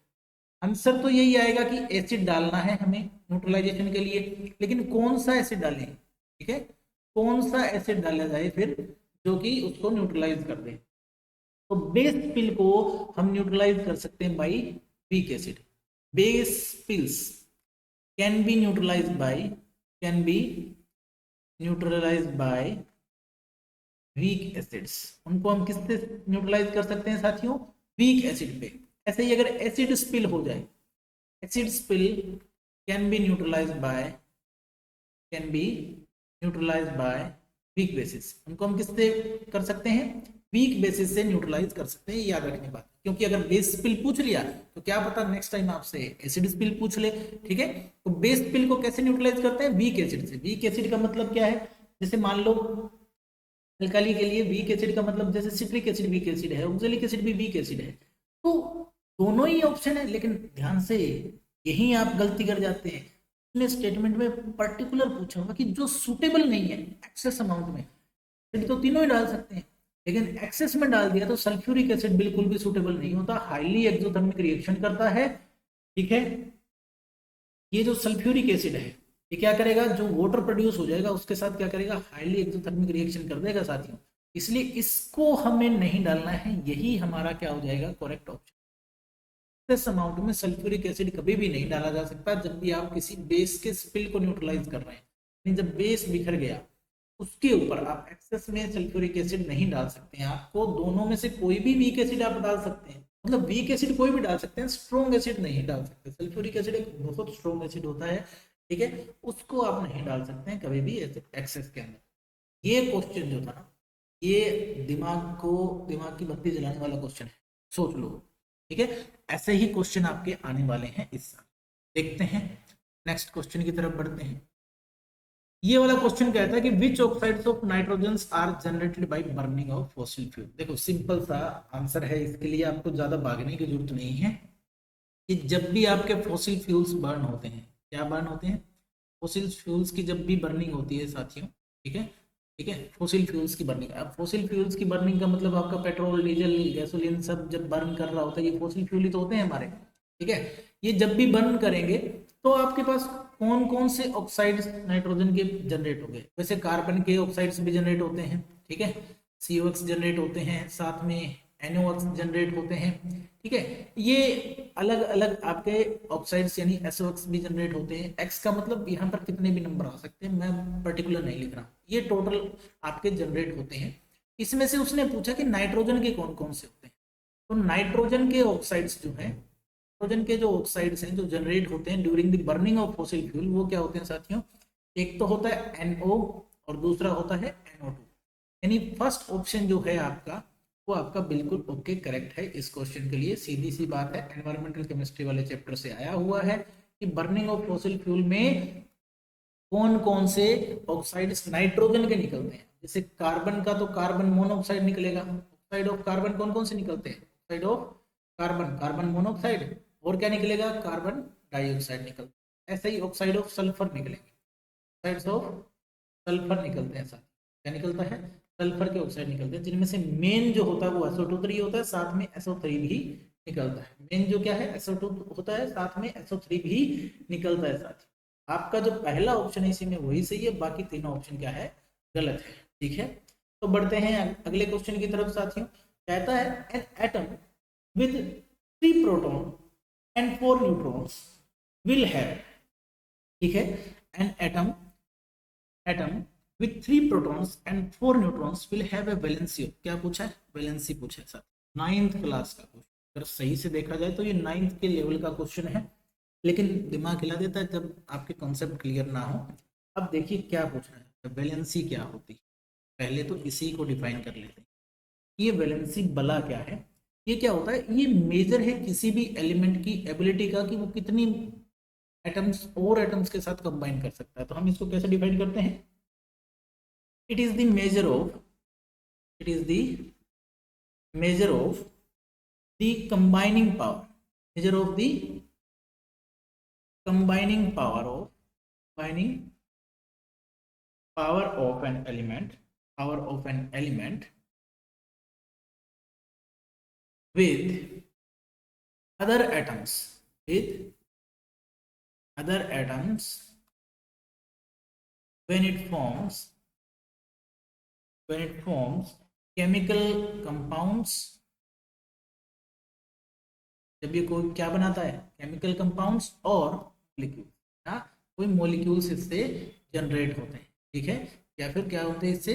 आंसर तो यही आएगा कि एसिड डालना है हमें न्यूट्रलाइजेशन के लिए, लेकिन कौन सा एसिड डालें, ठीक है, कौन सा एसिड डाला जाए फिर जो कि उसको न्यूट्रलाइज कर दे। तो बेस पिल को हम न्यूट्रलाइज कर सकते हैं by weak acid. Base pills can be neutralised by weak acids. उनको हम किससे न्यूट्रलाइज कर सकते हैं साथियों, वीक एसिड पे। ऐसे ही अगर एसिड स्पिल हो जाए, acid spill can be neutralised by weak bases. उनको हम किससे कर सकते हैं, वीक बेसिस से न्यूट्रलाइज कर सकते हैं। याद रखने बात, क्योंकि अगर बेस स्पिल पूछ लिया तो क्या पता नेक्स्ट टाइम आपसे एसिड स्पिल पूछ ले, ठीक है। तो बेस स्पिल को कैसे न्यूट्रलाइज करते हैं, वीक एसिड से। वीक एसिड का मतलब क्या है, जैसे मान लो अल्काली के लिए वीक एसिड का मतलब जैसे सिट्रिक एसिड वीक एसिड है, ऑक्जेलिक एसिड भी वीक एसिड है। तो दोनों ही ऑप्शन है, लेकिन ध्यान से यही आप गलती कर जाते हैं। इसने स्टेटमेंट में पर्टिकुलर पूछा होगा कि जो सुटेबल नहीं है एक्सेस अमाउंट में, तो तीनों ही डाल सकते हैं, लेकिन एक्सेस में डाल दिया तो सल्फ्यूरिक एसिड बिल्कुल भी सुटेबल नहीं होता, हाईली एक्सोथर्मिक रिएक्शन करता है, ठीक है। ये जो सल्फ्यूरिक एसिड है ये क्या करेगा, जो वाटर प्रोड्यूस हो जाएगा उसके साथ क्या करेगा, हाईली एक्सोथर्मिक रिएक्शन कर देगा साथियों, इसलिए इसको हमें नहीं डालना है। यही हमारा क्या हो जाएगा, करेक्ट ऑप्शन। एक्सेस अमाउंट में सल्फ्यूरिक एसिड कभी भी नहीं डाला जा सकता जब भी आप किसी बेस के स्पिल को न्यूट्रलाइज कर रहे हैं, यानी जब बेस बिखर गया उसके ऊपर आप एक्सेस में सल्फ्यूरिक एसिड नहीं डाल सकते हैं। आपको दोनों में से कोई भी वीक एसिड आप डाल सकते हैं, मतलब वीक एसिड कोई भी डाल सकते हैं, स्ट्रॉन्ग एसिड नहीं डाल सकते। सल्फ्यूरिक एसिड एक बहुत स्ट्रॉन्ग एसिड होता है, ठीक है, उसको आप नहीं डाल सकते हैं कभी भी एक्सेस के अंदर। ये क्वेश्चन जो था ना, ये दिमाग की बत्ती जलाने वाला क्वेश्चन है, सोच लो, ठीक है। ऐसे ही क्वेश्चन आपके आने वाले हैं इस साल। देखते हैं नेक्स्ट क्वेश्चन की तरफ बढ़ते हैं। ये वाला क्वेश्चन कहता है कि which oxides of nitrogens are generated by burning of fossil fuel. देखो सिंपल सा आंसर है, इसके लिए आपको ज्यादा भागने की जरूरत नहीं है कि जब भी आपके फॉसिल फ्यूल्स बर्न होते हैं, क्या बर्न होते हैं, फॉसिल फ्यूल्स की जब भी बर्निंग होती है साथियों, ठीक है, ठीक है, फॉसिल फ्यूल्स की बर्निंग। अब फॉसिल फ्यूल्स की बर्निंग का मतलब आपका पेट्रोल, डीजल, गैसोलीन सब जब बर्न कर रहा होता है, ये फॉसिल फ्यूल ही तो होते हैं हमारे, ठीक है। ये जब भी बर्न करेंगे तो आपके पास कौन कौन से ऑक्साइड्स नाइट्रोजन के जनरेट हो गए। वैसे कार्बन के ऑक्साइड्स भी जनरेट होते हैं, ठीक है, COX जनरेट होते हैं, साथ में NOx जनरेट होते हैं, ठीक है। ये अलग अलग आपके ऑक्साइड्स यानी SOX भी जनरेट होते हैं। X का मतलब यहाँ पर कितने भी नंबर आ सकते हैं, मैं पर्टिकुलर नहीं लिख रहा, ये टोटल आपके जनरेट होते हैं। इसमें से उसने पूछा कि नाइट्रोजन के कौन कौन से होते हैं, तो नाइट्रोजन के ऑक्साइड्स जो है, नाइट्रोजन के जो ऑक्साइड्स हैं जो जनरेट होते हैं during the burning of fossil fuel, वो क्या होते हैं साथियों, एक तो होता है NO और दूसरा होता है NO2। यानी फर्स्ट ऑप्शन जो है आपका वो आपका बिल्कुल ओके करेक्ट है इस क्वेश्चन के लिए। सीधी सी बात है, एनवायरमेंटल केमिस्ट्री वाले चैप्टर से आया हुआ है कि बर्निंग ऑफ फॉसिल फ्यूल में कौन कौन से ऑक्साइड्स नाइट्रोजन के निकलते हैं। जैसे कार्बन का तो कार्बन मोनोऑक्साइड निकलेगा, ऑक्साइड ऑफ कार्बन कौन कौन से निकलते हैं, oxide of carbon, carbon monoxide, और क्या निकलेगा, कार्बन डाइऑक्साइड निकलता है। ऐसे ही ऑक्साइड ऑफ सल्फर निकलेंगे, ऑक्साइड्स ऑफ सल्फर निकलते हैं, साथ क्या निकलता है, सल्फर के ऑक्साइड निकलते हैं, जिनमें से मेन जो होता है वो SO2 होता है, साथ में SO3 भी निकलता है। मेन जो क्या है SO2 होता है, साथ में SO3 भी निकलता है। साथ आपका जो पहला ऑप्शन है इसी में वही सही है, बाकी तीनों ऑप्शन क्या है, गलत है, ठीक है। तो बढ़ते हैं अगले क्वेश्चन की तरफ साथियों। कहता है an atom with 3 proton and 4 neutrons will have, ठीक है, an atom with 3 protons and 4 neutrons will have a valency। क्या पूछा है, वैलेंसी पूछा है सर, 9th क्लास का क्वेश्चन। अगर सही से देखा जाए तो ये 9th के लेवल का क्वेश्चन है, लेकिन दिमाग हिला देता है जब आपके कॉन्सेप्ट क्लियर ना हो। अब देखिए क्या पूछ रहा है, वैलेंसी क्या होती है, पहले तो इसी को डिफाइन कर लेते हैं। ये वैलेंसी बला क्या है, ये क्या होता है, ये मेजर है किसी भी एलिमेंट की एबिलिटी का कि वो कितनी एटम्स और एटम्स के साथ कंबाइन कर सकता है। तो हम इसको कैसे डिफाइन करते हैं, it is the measure of the combining power, measure of the combining power of an element, with other atoms when it forms chemical compounds। जब ये कोई क्या बनाता है, केमिकल कंपाउंड्स और लिक्विड, कोई मॉलिक्यूल्स इससे जनरेट होते हैं, ठीक है, या फिर क्या होते हैं, इससे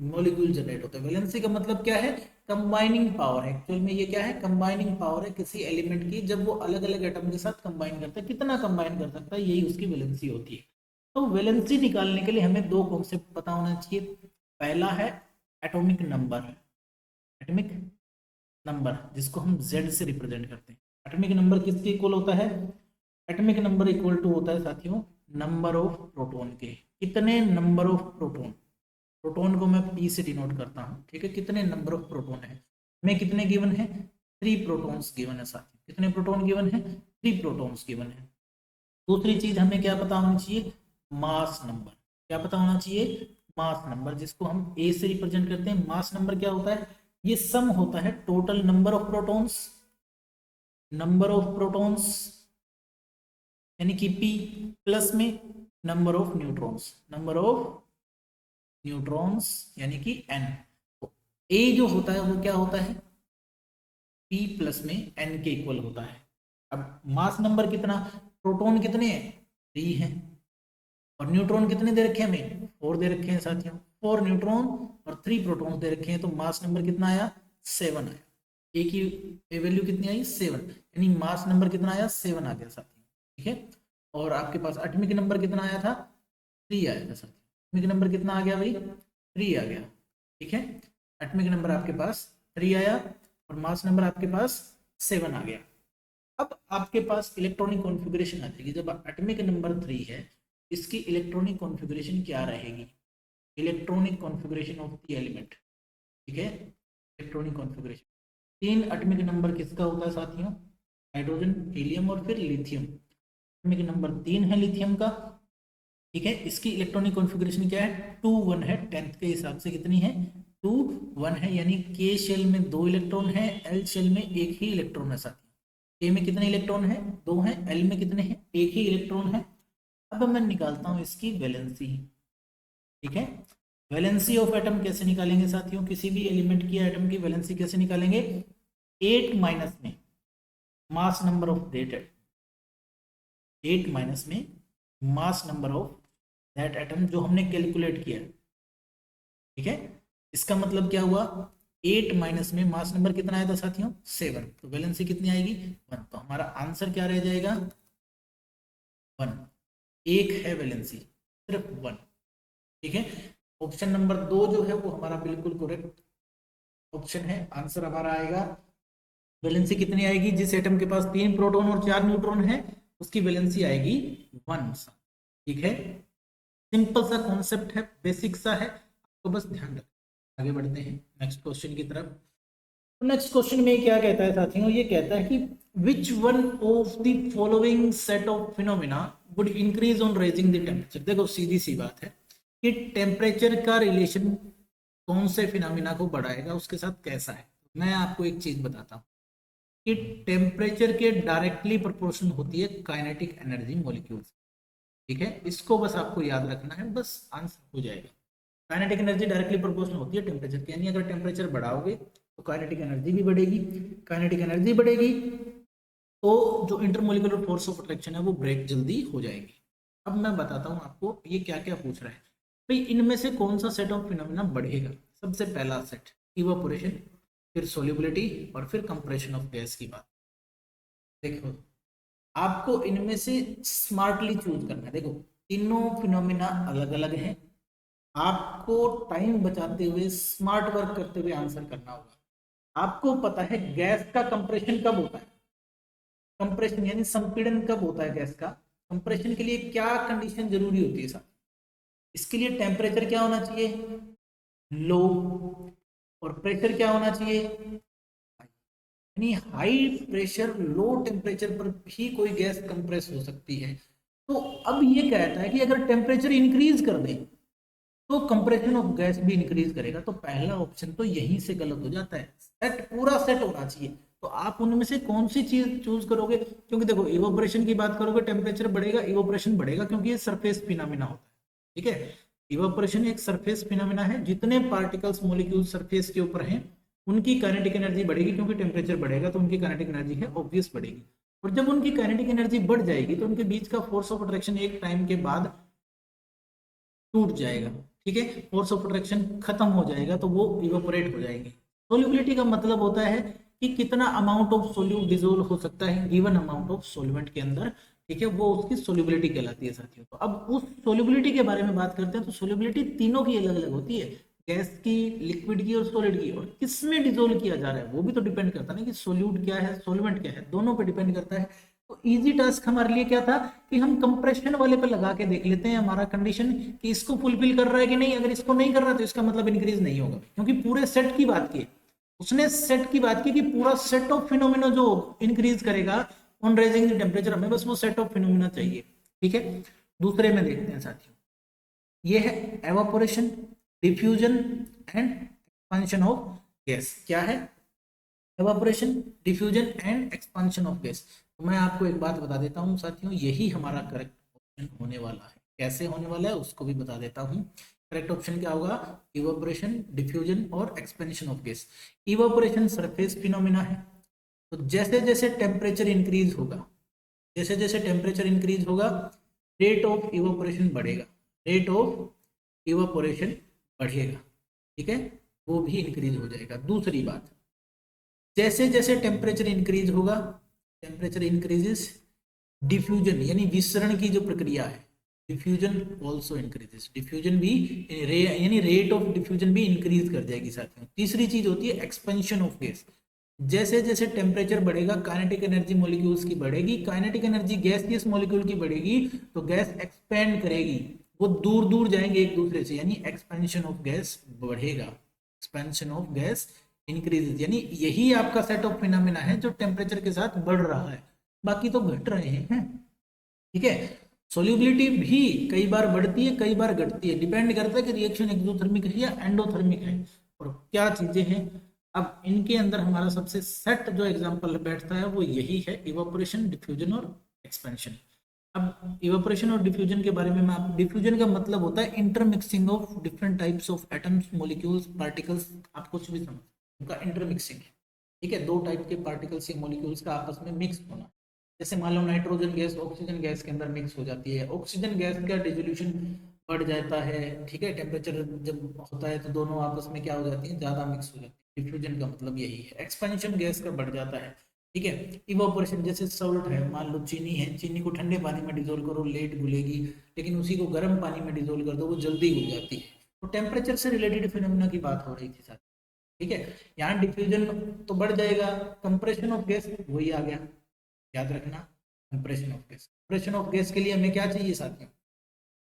मॉलिक्यूल जनरेट होते हैं। वैलेंसी का मतलब क्या है, कंबाइनिंग पावर है। एक्चुअल में ये क्या है, कंबाइनिंग पावर है किसी एलिमेंट की, जब वो अलग अलग एटम के साथ कंबाइन करता है, कितना कंबाइन कर सकता है, यही उसकी वैलेंसी होती है। तो वैलेंसी निकालने के लिए हमें दो कॉन्सेप्ट पता होना चाहिए। पहला है एटॉमिक नंबर जिसको हम Z से रिप्रेजेंट करते हैं। एटॉमिक नंबर किसके इक्वल होता है, एटॉमिक नंबर इक्वल टू होता है साथियों नंबर ऑफ प्रोटॉन के। कितने नंबर ऑफ प्रोटॉन को मैं P से डिनोट करता हूँ, ठीक है, कितने नंबर ऑफ प्रोटॉन है, हमें कितने गिवन है, 3 प्रोटॉन्स गिवन है साथियों। कितने प्रोटॉन गिवन है, 3 प्रोटॉन्स गिवन है। दूसरी चीज हमें क्या पता होनी चाहिए, मास नंबर। क्या पता होना चाहिए, मास नंबर, जिसको हम A से रिप्रेजेंट करते हैं। मास नंबर क्या होता है, ये सम होता है टोटल नंबर ऑफ प्रोटॉन्स यानी कि P प्लस में नंबर ऑफ न्यूट्रॉन्स यानी कि N। तो A जो होता है वो क्या होता है, P प्लस में N के इक्वल होता है। अब मास नंबर कितना, प्रोटॉन कितने हैं, 3 हैं, और न्यूट्रॉन कितने दे रखे हैं हमें, 4 दे रखे हैं साथियों, 4 न्यूट्रॉन और 3 प्रोटॉन दे रखे हैं, तो मास नंबर कितना आया, 7 आया। ए की वैल्यू कितनी आई, 7, यानी मास नंबर कितना आया, 7 आ गया साथियों, ठीक है। और आपके पास एटॉमिक नंबर कितना आया था, 3 आया था साथियों। एटॉमिक नंबर कितना आ गया भाई, 3 आ गया, ठीक है। एटॉमिक नंबर आपके पास 3 आया और मास नंबर आपके पास 7 आ गया। अब आपके पास इलेक्ट्रॉनिक कॉन्फ़िगरेशन आ जाएगी, जब एटॉमिक नंबर 3 है, इसकी इलेक्ट्रॉनिक कॉन्फ़िगरेशन क्या रहेगी, electronic configuration of the element, ठीक है। इलेक्ट्रॉनिक कॉन्फ़िगरेशन 3 एटॉमिक नंबर किसका होता है साथियों, हाइड्रोजन, हीलियम और फिर लिथियम। एटॉमिक नंबर 3 है लिथियम का, ठीक है। इसकी इलेक्ट्रॉनिक कॉन्फ़िगरेशन क्या है, 2 1 है, 10th के हिसाब से कितनी है, 2 1 है, यानी के शेल में 2 इलेक्ट्रॉन है, एल शेल में एक ही इलेक्ट्रॉन है साथियों। के में कितने इलेक्ट्रॉन है, 2 है, एल में कितने हैं, एक ही इलेक्ट्रॉन है। अब मैं निकालता हूं इसकी वैलेंसी, ठीक है। वैलेंसी ऑफ एटम कैसे निकालेंगे साथियों, किसी भी एलिमेंट की एटम की वैलेंसी कैसे निकालेंगे, 8 माइनस में mass number of that atom, 8 minus में mass number of that atom जो हमने कैलकुलेट किया, ठीक है। इसका मतलब क्या हुआ, 8 माइनस में मास नंबर कितना आया था साथियों, 7, तो वैलेंसी कितनी आएगी, 1, तो हमारा आंसर क्या रह जाएगा, 1, एक है वैलेंसी, सिर्फ 1, ठीक है। ऑप्शन नंबर 2 जो है वो हमारा बिल्कुल करेक्ट ऑप्शन है, आंसर हमारा आएगा, वैलेंसी कितनी आएगी, जिस एटम के पास 3 प्रोटॉन और 4 न्यूट्रॉन है उसकी वैलेंसी आएगी 1, ठीक है। सिंपल सा कॉन्सेप्ट है, बेसिक सा है, आपको बस ध्यान रखना। आगे बढ़ते हैं नेक्स्ट क्वेश्चन की तरफ। तो नेक्स्ट क्वेश्चन में क्या कहता है साथियों, ये कहता है कि which one of the following set of phenomena would increase on raising the temperature. देखो सीधी सी बात है कि टेम्परेचर का रिलेशन कौन से फिनोमिना को बढ़ाएगा उसके साथ कैसा है। मैं आपको एक चीज बताता हूँ कि टेम्परेचर के डायरेक्टली प्रोपोर्शनल होती है काइनेटिक एनर्जी मॉलिक्यूल्स, ठीक है। इसको बस आपको याद रखना है, बस आंसर हो जाएगा। काइनेटिक एनर्जी डायरेक्टली प्रोपोर्शनल होती है टेम्परेचर के, यानी अगर टेम्परेचर बढ़ाओगे तो काइनेटिक एनर्जी भी बढ़ेगी, काइनेटिक एनर्जी बढ़ेगी तो जो इंटरमोलिकुलर फोर्स ऑफ अट्रैक्शन है वो ब्रेक जल्दी हो जाएगी। अब मैं बताता हूँ आपको ये क्या क्या पूछ रहा है भाई, इनमें से कौन सा सेट ऑफ फिनोमिना बढ़ेगा। सबसे पहला सेट इवापोरेशन, फिर सोल्यूबिलिटी और फिर कंप्रेशन ऑफ गैस की बात। देखो आपको इनमें से स्मार्टली चूज करना है, देखो तीनों फिनोमिना अलग अलग हैं, आपको टाइम बचाते हुए स्मार्ट वर्क करते हुए आंसर करना होगा। आपको पता है गैस का कंप्रेशन कब होता है, कंप्रेशन यानी संपीड़न कब होता है गैस का, कंप्रेशन के लिए क्या कंडीशन जरूरी होती है साहब, इसके लिए टेम्परेचर क्या होना चाहिए, लो, और प्रेशर क्या होना चाहिए, यानी हाई प्रेशर लो टेम्परेचर पर भी कोई गैस कंप्रेस हो सकती है। तो अब ये कहता है कि अगर टेम्परेचर इंक्रीज कर दें तो कंप्रेशन ऑफ गैस भी इंक्रीज करेगा, तो पहला ऑप्शन तो यहीं से गलत हो जाता है, सेट पूरा सेट होना चाहिए। तो आप उनमें से कौन सी चीज चूज करोगे, क्योंकि देखो इवोपरेशन की बात करोगे टेम्परेचर बढ़ेगा, इवोपरेशन बढ़ेगा क्योंकि ये सरफेस फिनोमिना होता है, ठीक है। इवोपरेशन एक सरफेस फिनोमिना है, जितने पार्टिकल्स मॉलिक्यूल सरफेस के ऊपर हैं उनकी काइनेटिक एनर्जी बढ़ेगी, क्योंकि टेम्परेचर बढ़ेगा तो उनकी काइनेटिक एनर्जी है ऑब्वियस बढ़ेगी। और जब उनकी काइनेटिक एनर्जी बढ़ जाएगी तो उनके बीच का फोर्स ऑफ अट्रैक्शन एक टाइम के बाद टूट जाएगा, ठीक है, फोर्स ऑफ अट्रैक्शन खत्म हो जाएगा तो वो इवेपोरेट हो जाएंगे। सोल्यूबिलिटी का मतलब होता है कि कितना अमाउंट ऑफ सोल्यूट डिजोल्व हो सकता है गिवन अमाउंट ऑफ सॉल्वेंट के अंदर, ठीक है, वो उसकी सोल्यूबिलिटी कहलाती है साथियों। तो अब उस सोल्यूबिलिटी के बारे में बात करते हैं, तो सोल्यूबिलिटी तीनों की अलग अलग होती है, गैस की, लिक्विड की और सॉलिड की, और किसमें डिजोल्व किया जा रहा है वो भी तो डिपेंड करता है ना, कि सोल्यूट क्या है सॉल्वेंट क्या है, दोनों पे डिपेंड करता है। तो इजी टास्क हमारे लिए क्या था कि हम कंप्रेशन वाले पे लगा के देख लेते हैं हमारा कंडीशन कि इसको फुलफिल कर रहा है कि नहीं, अगर इसको नहीं कर रहा है तो इसका मतलब इंक्रीज नहीं होगा, क्योंकि पूरे सेट की बात की, उसने सेट की बात की कि पूरा सेट ऑफ फिनोमिना जो इंक्रीज करेगा ऑन रेजिंग द टेम्परेचर, हमें बस वो सेट ऑफ फिनोमिना चाहिए, ठीक है। दूसरे में देखते हैं साथियों, ये है evaporation, diffusion and expansion of gas. क्या है, evaporation, diffusion and expansion of gas. तो मैं आपको एक बात बता देता हूँ साथियों, यही हमारा करेक्ट ऑप्शन होने वाला है। कैसे होने वाला है उसको भी बता देता हूँ। करेक्ट ऑप्शन क्या होगा, इवापोरेशन, डिफ्यूजन और expansion of gas. Evaporation surface phenomena है, तो जैसे जैसे टेम्परेचर इंक्रीज होगा, जैसे जैसे टेम्परेचर इंक्रीज होगा, रेट ऑफ इवापोरेशन बढ़ेगा, रेट ऑफ इवापोरेशन बढ़ेगा, ठीक है, वो भी इंक्रीज हो जाएगा। दूसरी बात, जैसे जैसे टेम्परेचर इंक्रीज होगा, टेम्परेचर इंक्रीजेस, डिफ्यूजन यानी विसरण की जो प्रक्रिया है, डिफ्यूजन ऑल्सो इंक्रीजेस, डिफ्यूजन भी यानी रेट ऑफ डिफ्यूजन भी इंक्रीज कर जाएगी साथियों। तीसरी चीज होती है एक्सपेंशन ऑफ गैस, जैसे जैसे टेम्परेचर बढ़ेगा काइनेटिक एनर्जी मॉलिक्यूल्स की बढ़ेगी, काइनेटिक एनर्जी गैसियस मॉलिक्यूल की बढ़ेगी तो गैस एक्सपेंड करेगी, वो दूर दूर जाएंगे एक दूसरे से, यानी एक्सपेंशन ऑफ गैस बढ़ेगा, एक्सपेंशन ऑफ गैस इंक्रीजेस, यानी यही आपका सेट ऑफ फिनोमेना है जो टेम्परेचर के साथ बढ़ रहा है, बाकी तो घट रहे हैं, ठीक है। सोल्यूबिलिटी भी कई बार बढ़ती है कई बार घटती है, डिपेंड करता है कि रिएक्शन एक्सोथर्मिक है या एंडोथर्मिक है और क्या चीजें हैं। अब इनके अंदर हमारा सबसे सेट जो एग्जांपल बैठता है वो यही है, इवापोरेशन, डिफ्यूजन और एक्सपेंशन। अब इवापोरेशन और डिफ्यूजन के बारे में मैं आप, डिफ्यूजन का मतलब होता है intermixing of different types of atoms, molecules, particles, आप कुछ भी समझ, उनका इंटरमिक्सिंग है, ठीक है, दो टाइप के पार्टिकल्स या मॉलिक्यूल्स का आपस में मिक्स होना। जैसे मान लो नाइट्रोजन गैस ऑक्सीजन गैस के अंदर मिक्स हो जाती है, ऑक्सीजन गैस का डिसोल्यूशन बढ़ जाता है, ठीक है, टेम्परेचर जब होता है तो दोनों आपस में क्या हो जाती है, ज्यादा मिक्स हो जाती है। डिफ्यूजन का मतलब यही है। एक्सपेंशन गैस का बढ़ जाता है, ठीक है। इवापोरेशन, जैसे सॉल्ट है, मान लो चीनी है, चीनी को ठंडे पानी में डिजोल्व करो लेट घुलेगी, लेकिन उसी को गर्म पानी में डिजोल्व कर दो वो जल्दी घुल जाती है। तो टेम्परेचर से रिलेटेड फिनोमेना की बात हो रही थी साथ, ठीक है। यहाँ डिफ्यूजन तो बढ़ जाएगा, कंप्रेशन ऑफ गैस वही आ गया, याद रखना, compression of gas. Compression of gas के लिए हमें क्या चाहिए साथियों,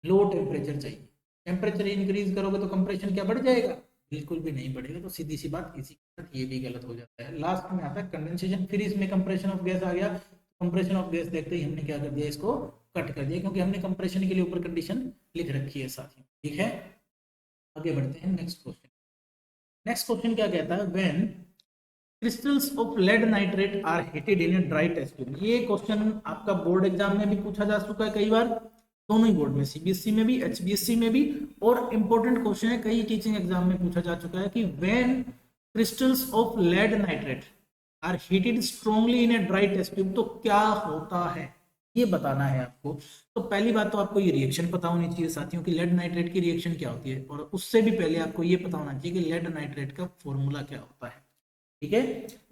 लो टेम्परेचर चाहिए। टेम्परेचर इंक्रीज करोगे तो कंप्रेशन क्या बढ़ जाएगा, बिल्कुल भी नहीं बढ़ेगा। तो सीधी सी बात, इसी के साथ ये भी गलत हो जाता है। लास्ट में आता है कंडेंसेशन, फिर इसमें कंप्रेशन ऑफ गैस आ गया। कंप्रेशन ऑफ गैस देखते ही हमने क्या कर दिया, इसको कट कर दिया, क्योंकि हमने कंप्रेशन के लिए ऊपर कंडीशन लिख रखी है साथियों, ठीक है। आगे बढ़ते हैं नेक्स्ट क्वेश्चन। नेक्स्ट क्वेश्चन क्या कहता है, when crystals of lead nitrate are heated in a dry test tube. ये क्वेश्चन आपका बोर्ड एग्जाम में भी पूछा जा चुका है कई बार, दोनों ही बोर्ड में, सीबीएसई में भी एचबीएससी में भी, और इंपॉर्टेंट क्वेश्चन है कई टीचिंग एग्जाम में पूछा जा चुका है कि when crystals of lead nitrate are heated strongly in a dry test tube, तो क्या होता है ये बताना है आपको। तो पहली बात तो आपको ये रिएक्शन पता होनी चाहिए साथियों कि लेड नाइट्रेट की रिएक्शन क्या होती है, और उससे भी पहले आपको ये पता होना चाहिए कि लेड नाइट्रेट का फॉर्मूला क्या होता है, ठीक है।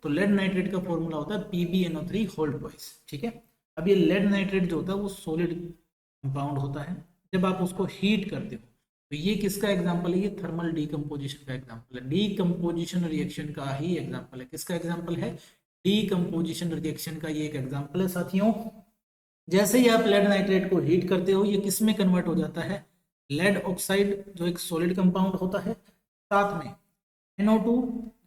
तो लेड नाइट्रेट का फॉर्मूला होता है PbNO3 होल्ड ट्वाइस, ठीक है। अब ये लेड नाइट्रेट जो होता है वो सॉलिड कंपाउंड होता है, जब आप उसको हीट करते हो तो ये किसका एग्जांपल है, ये थर्मल डीकम्पोजिशन का एग्जांपल है, डीकम्पोजिशन रिएक्शन का ही एग्जांपल है। किसका एग्जांपल है, डीकम्पोजिशन रिएक्शन का ये एक एग्जांपल है साथियों। जैसे ही आप लेड नाइट्रेट को हीट करते हो ये किस में कन्वर्ट हो जाता है, लेड ऑक्साइड जो एक सॉलिड कंपाउंड होता है, साथ में NO2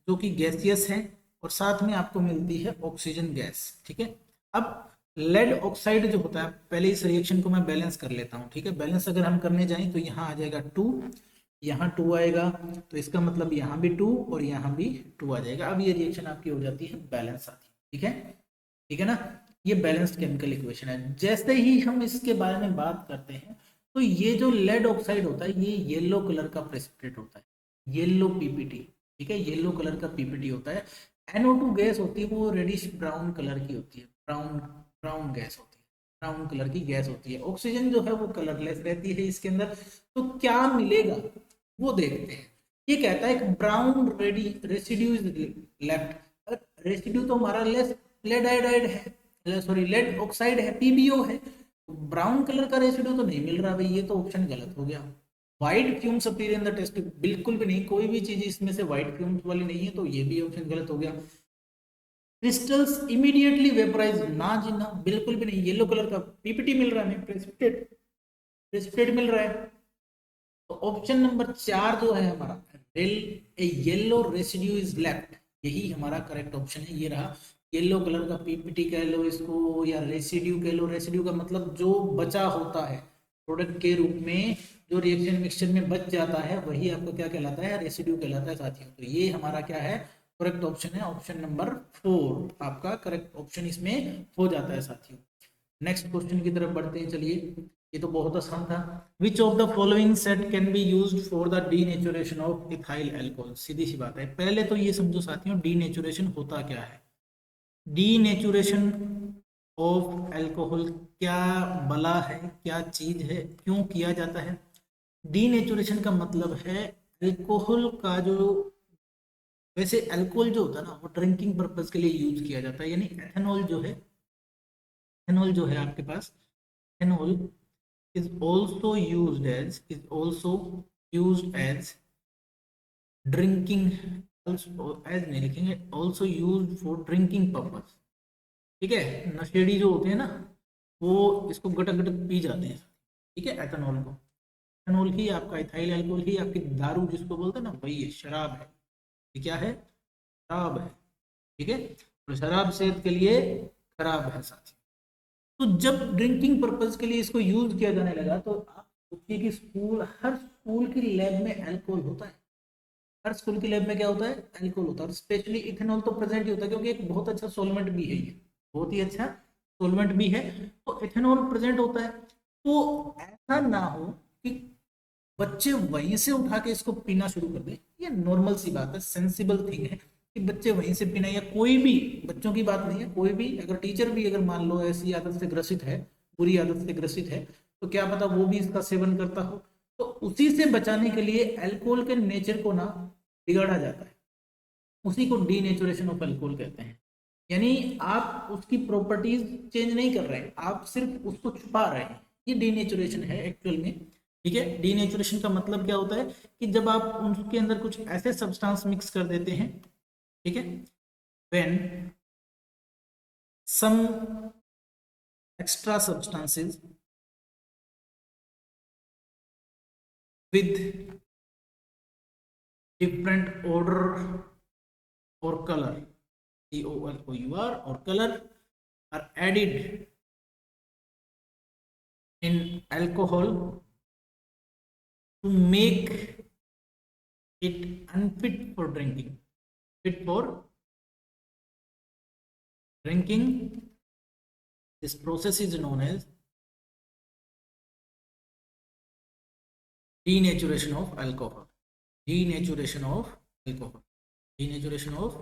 जो कि गैसियस है, और साथ में आपको मिलती है ऑक्सीजन गैस, ठीक है। अब लेड ऑक्साइड जो होता है, पहले इस रिएक्शन को मैं बैलेंस कर लेता हूँ, ठीक है। बैलेंस अगर हम करने जाएं तो यहाँ आ जाएगा 2, यहाँ 2 आएगा, तो इसका मतलब यहाँ भी 2 और यहाँ भी 2 आ जाएगा। अब ये रिएक्शन आपकी हो जाती है बैलेंस आती है, ठीक है, ठीक है ना। ये बैलेंस्ड केमिकल इक्वेशन है। जैसे ही हम इसके बारे में बात करते हैं तो ये जो लेड ऑक्साइड होता है ये येलो कलर का प्रेसिपिटेट होता है, येलो पीपीटी, ठीक है, येलो कलर का पीपीटी होता है। NO2 गैस होती है वो रेडिश ब्राउन कलर की होती है, ब्राउन ब्राउन गैस होती है, ब्राउन कलर की गैस होती है। ऑक्सीजन जो है वो कलरलेस रहती है इसके अंदर। तो क्या मिलेगा वो देखते हैं। ये कहता है ब्राउन रेसिड्यू लेफ्ट, रेसिड्यू तो हमारा लेस लेड आयोडाइड है, सॉरी लेड ऑक्साइड है, PbO है, ब्राउन कलर का रेसिड्यू तो नहीं मिल रहा भाई, ये तो ऑप्शन गलत हो गया। White fumes appear in the test, बिल्कुल भी नहीं, कोई भी चीज इसमें से व्हाइट फ्यूम्स वाली नहीं है, तो ये भी ऑप्शन गलत हो गया। क्रिस्टल्स इमीडिएटली वेपराइज, ना जी ना, बिल्कुल भी नहीं। येलो कलर का पीपीटी मिल रहा है हमें, प्रेसिपिटेट प्रेसिपिटेट मिल रहा है। तो ऑप्शन नंबर 4 जो है हमारा, ए येलो रेसिड्यू इज लेफ्ट, यही हमारा करेक्ट ऑप्शन है, ये रहा। येलो कलर का पीपीटी कह लो इसको या रेसिड्यू कह लो, रेसिड्यू का मतलब जो बचा होता है प्रोडक्ट के रूप में, जो रिएक्शन मिक्सचर में बच जाता है वही आपको क्या कहलाता है, रेसिड्यू कहलाता है साथियों। तो ये हमारा क्या है, करेक्ट ऑप्शन है, ऑप्शन नंबर 4 आपका करेक्ट ऑप्शन इसमें हो जाता है साथियों। नेक्स्ट क्वेश्चन की तरफ बढ़ते हैं, चलिए, ये तो बहुत आसान था। Which of the following set can be used for the denaturation of ethyl alcohol. सीधी सी बात है, पहले तो ये समझो साथियों डीनेचुरेशन होता क्या है। डीनेचुरेशन ऑफ अल्कोहल क्या बला है, क्या चीज है, क्यों किया जाता है? डीनेचुरेशन का मतलब है अल्कोहल का जो, वैसे अल्कोहल जो होता है ना वो ड्रिंकिंग पर्पज के लिए यूज किया जाता है, यानी एथेनॉल जो है, एथेनॉल जो है आपके पास, ethanol is also used as drinking, as नहीं लिखेंगे, also use for drinking purpose. ठीक है, नशेड़ी जो होते हैं ना वो इसको गटक गटक पी जाते हैं। ठीक है, एथेनॉल को, एथेनॉल ही आपका इथाइल अल्कोहल ही आपकी दारू जिसको बोलते हैं ना वही है, शराब है। ये क्या है? शराब है। ठीक है, तो शराब सेहत के लिए खराब है साथी। तो जब ड्रिंकिंग पर्पज के लिए इसको यूज किया जाने लगा तो आप सोचिए कि हर स्कूल की लैब में अल्कोहल होता है। हर स्कूल की लैब में क्या होता है? अल्कोहल होता है। और स्पेशली इथेनॉल तो प्रेजेंट ही होता है क्योंकि एक बहुत अच्छा सोलवेंट भी है, ये बहुत ही अच्छा सोलवेंट भी है, तो इथेनॉल प्रेजेंट होता है। तो ऐसा ना हो कि बच्चे वहीं से उठा के इसको पीना शुरू कर दे, ये नॉर्मल सी बात है, सेंसिबल थिंग है कि बच्चे वहीं से पीना, या कोई भी, बच्चों की बात नहीं है, कोई भी अगर टीचर भी अगर मान लो ऐसी आदत से ग्रसित है, बुरी आदत से ग्रसित है, तो क्या पता वो भी इसका सेवन करता हो। तो उसी से बचाने के लिए अल्कोहल के नेचर को ना बिगाड़ा जाता है, उसी को डीनेचुरेशन ऑफ अल्कोहल कहते हैं। यानी आप उसकी प्रॉपर्टीज चेंज नहीं कर रहे हैं, आप सिर्फ उसको छुपा रहे हैं, ये डीनेचुरेशन है एक्चुअल में। ठीक है, डीनेचुरेशन का मतलब क्या होता है कि जब आप उनके अंदर कुछ ऐसे सब्सटेंस मिक्स कर देते हैं, ठीक है, when some extra substances with different order or color, COLOUR or color, are added in alcohol to make it unfit for drinking. Fit for drinking, this process is known as denaturation of alcohol. Denaturation of alcohol. Denaturation of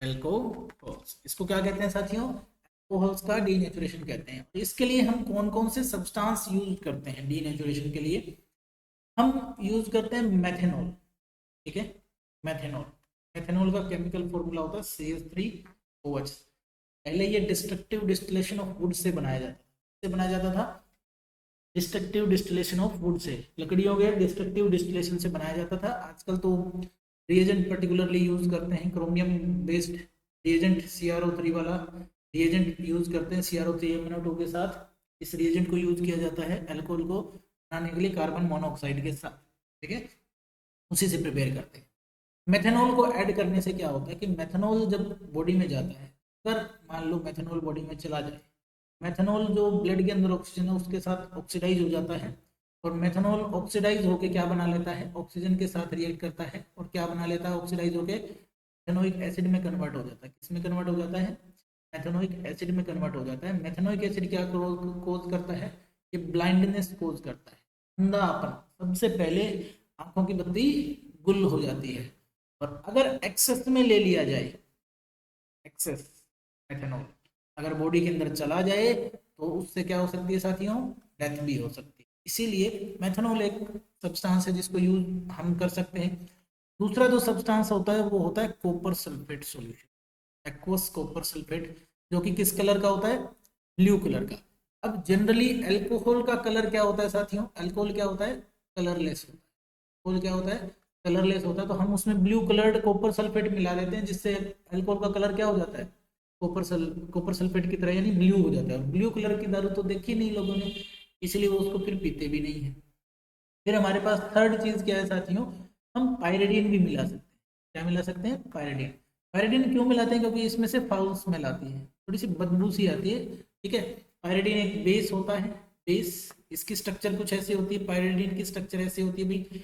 alcohols. इसको क्या कहते हैं साथियों? Alcohols का denaturation कहते हैं। तो इसके लिए हम कौन कौन से सब्सटेंस यूज करते हैं डीनेचुरेशन के लिए? हम यूज करते हैं मेथेनॉल। ठीक है, मेथेनॉल, मेथेनॉल का केमिकल फॉर्मूला होता है CH3OH। पहले ये destructive distillation of would say बनाया जाता था, से बनाया जाता था destructive distillation of would say, लकड़ियों के डिस्ट्रक्टिव डिस्टिलेशन से बनाया जाता था। आजकल तो रिएजेंट पर्टिकुलरली यूज करते हैं क्रोमियम बेस्ड रिएजेंट, CrO3 वाला रिएजेंट यूज करते हैं, CrO3 के साथ इस रिएजेंट को यूज किया जाता है अल्कोहल को बनाने के लिए कार्बन मोनोऑक्साइड के साथ। ठीक है, उसी से प्रिपेयर करते हैं। मेथेनॉल को ऐड करने से क्या होता है कि मेथेनॉल जब बॉडी में जाता है, अगर मान लो मेथेनॉल बॉडी में चला जाए, मेथेनॉल जो ब्लड के अंदर ऑक्सीजन है उसके साथ ऑक्सीडाइज हो जाता है, और मेथेनॉल ऑक्सीडाइज होके क्या बना लेता है? ऑक्सीजन के साथ रिएक्ट करता है और क्या बना लेता है? ऑक्सीडाइज होके मेथेनोइक एसिड में कन्वर्ट हो जाता है। किस में कन्वर्ट हो जाता है? मेथेनोइक एसिड में कन्वर्ट हो जाता है। मेथेनोइक एसिड क्या कोज करता है? ये ब्लाइंडनेस कोज करता है, अंधापन। सबसे पहले आंखों की बत्ती गुल हो जाती है। और अगर एक्सेस में ले लिया जाए, एक्सेस मेथेनॉल अगर बॉडी के अंदर चला जाए तो उससे क्या हो सकती है साथियों? डेथ भी हो सकती है। इसीलिए मेथेनॉल एक सब्सटेंस है जिसको यूज हम कर सकते हैं। दूसरा जो सब्सटेंस होता है वो होता है copper sulphate solution, aqueous copper sulphate, जो कि किस कलर का होता है? ब्लू कलर का। अब जनरली अल्कोहल का कलर क्या होता है साथियों? अल्कोहल क्या होता है? कलरलेस होता है। अल्कोहल क्या होता है? कलरलेस होता है। तो हम उसमें ब्लू कलर्ड कॉपर सल्फेट मिला देते हैं जिससे अल्कोहल का कलर क्या हो जाता है? कॉपर सल्फेट की तरह, यानी ब्लू हो जाता है। और ब्लू कलर की दारू तो देखी नहीं लोगों ने, इसलिए वो उसको फिर पीते भी नहीं है। फिर हमारे पास थर्ड चीज क्या है साथियों? हम पायरिडिन भी मिला सकते हैं। क्या मिला सकते हैं? पायरिडिन। पायरिडिन क्यों मिलाते हैं? क्योंकि इसमें से फाउल स्मेल आती है, थोड़ी सी बदबू सी आती है। ठीक है, पायरिडिन एक बेस होता है, बेस, इसकी स्ट्रक्चर कुछ ऐसी होती है, पायरिडिन की स्ट्रक्चर ऐसी होती है भाई,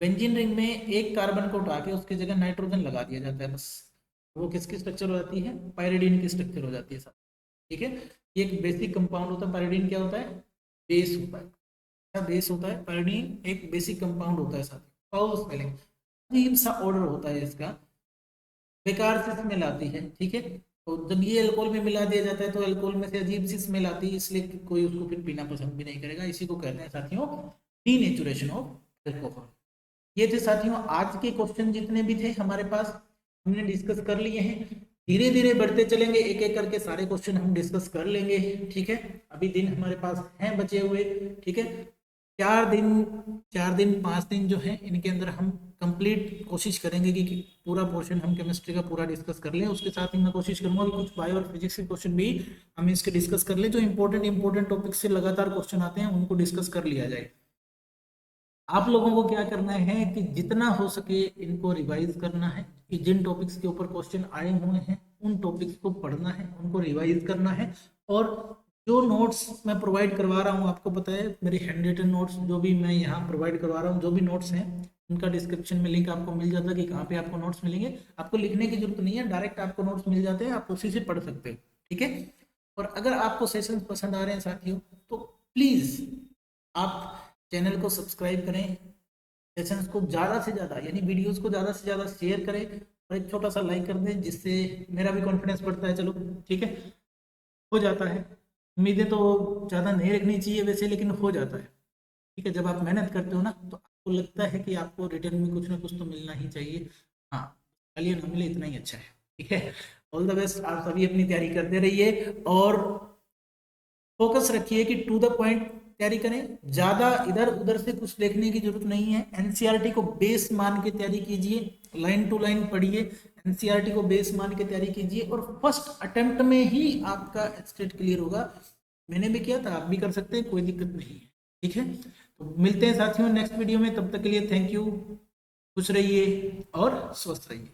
बेंजीन रिंग में एक कार्बन को उठा के उसकी जगह नाइट्रोजन लगा दिया जाता है बस, वो किसकी स्ट्रक्चर हो जाती है? पायरिडिन की स्ट्रक्चर हो जाती है साथ। ठीक है, ये एक बेसिक कंपाउंड होता है। पायरिडिन क्या होता है? बेस होता है। क्या बेस होता है? पायरिडिन एक बेसिक कंपाउंड होता है साथ। फाउल स्मेलिंग, अजीब सा ऑर्डर होता है इसका, बेकार से स्मेल आती है। ठीक है, तो जब ये अल्कोहल में मिला दिया जाता है तो अल्कोहल में से अजीब सी स्मेल आती है, इसलिए कि कोई उसको फिर पीना पसंद भी नहीं करेगा। इसी को कहते हैं साथियों डीनेचुरेशन ऑफ अल्कोहल। ये थे साथियों आज के क्वेश्चन जितने भी थे हमारे पास, हमने डिस्कस कर लिए हैं। धीरे धीरे बढ़ते चलेंगे, एक एक करके सारे क्वेश्चन हम डिस्कस कर लेंगे, ठीक है। अभी दिन हमारे पास हैं बचे हुए, ठीक है। 4 दिन 5 दिन जो है इनके अंदर हम कंप्लीट कोशिश करेंगे कि पूरा पोर्शन हम केमिस्ट्री का पूरा डिस्कस कर लें। उसके साथ ही मैं कोशिश करूंगा कि कुछ बायो और फिजिक्स के क्वेश्चन भी हम इसके डिस्कस कर लें, जो इंपॉर्टेंट टॉपिक से लगातार क्वेश्चन आते हैं उनको डिस्कस कर लिया जाए। आप लोगों को क्या करना है कि जितना हो सके इनको रिवाइज करना है, कि जिन टॉपिक्स के ऊपर क्वेश्चन आए हुए हैं उन टॉपिक्स को पढ़ना है, उनको रिवाइज करना है। और जो नोट्स मैं प्रोवाइड करवा रहा हूँ, आपको पता है मेरे हैंड रिटन नोट्स जो भी मैं यहाँ प्रोवाइड करवा रहा हूँ, जो भी नोट्स हैं उनका डिस्क्रिप्शन में लिंक आपको मिल जाता है कि कहाँ पे आपको नोट्स मिलेंगे। आपको लिखने की जरूरत नहीं है, डायरेक्ट आपको नोट्स मिल जाते हैं, आप उसी से पढ़ सकते हो, ठीक है। और अगर आपको सेशन पसंद आ रहे हैं साथियों तो प्लीज़ आप चैनल को सब्सक्राइब करें, सेशंस को ज़्यादा से ज़्यादा यानी वीडियोस को ज़्यादा से ज़्यादा शेयर करें और एक छोटा सा लाइक कर दें, जिससे मेरा भी कॉन्फिडेंस बढ़ता है। चलो ठीक है, हो जाता है। उम्मीदें तो ज़्यादा नहीं रखनी चाहिए वैसे, लेकिन हो जाता है, ठीक है। जब आप मेहनत करते हो ना तो आपको लगता है कि आपको रिटर्न में कुछ ना कुछ तो मिलना ही चाहिए। हाँ, चलिए ना मिले इतना ही अच्छा है, ठीक है। ऑल द बेस्ट, आप सभी अपनी तैयारी करते रहिए और फोकस रखिए कि टू द पॉइंट तैयारी करें। ज्यादा इधर उधर से कुछ देखने की जरूरत नहीं है। एनसीईआरटी को बेस मान के तैयारी कीजिए, लाइन टू लाइन पढ़िए, एनसीईआरटी को बेस मान के तैयारी कीजिए और फर्स्ट अटेम्प्ट में ही आपका स्टेट क्लियर होगा। मैंने भी किया था, आप भी कर सकते हैं, कोई दिक्कत नहीं है, ठीक है। तो मिलते हैं साथियों नेक्स्ट वीडियो में, तब तक के लिए थैंक यू। खुश रहिए और स्वस्थ रहिए।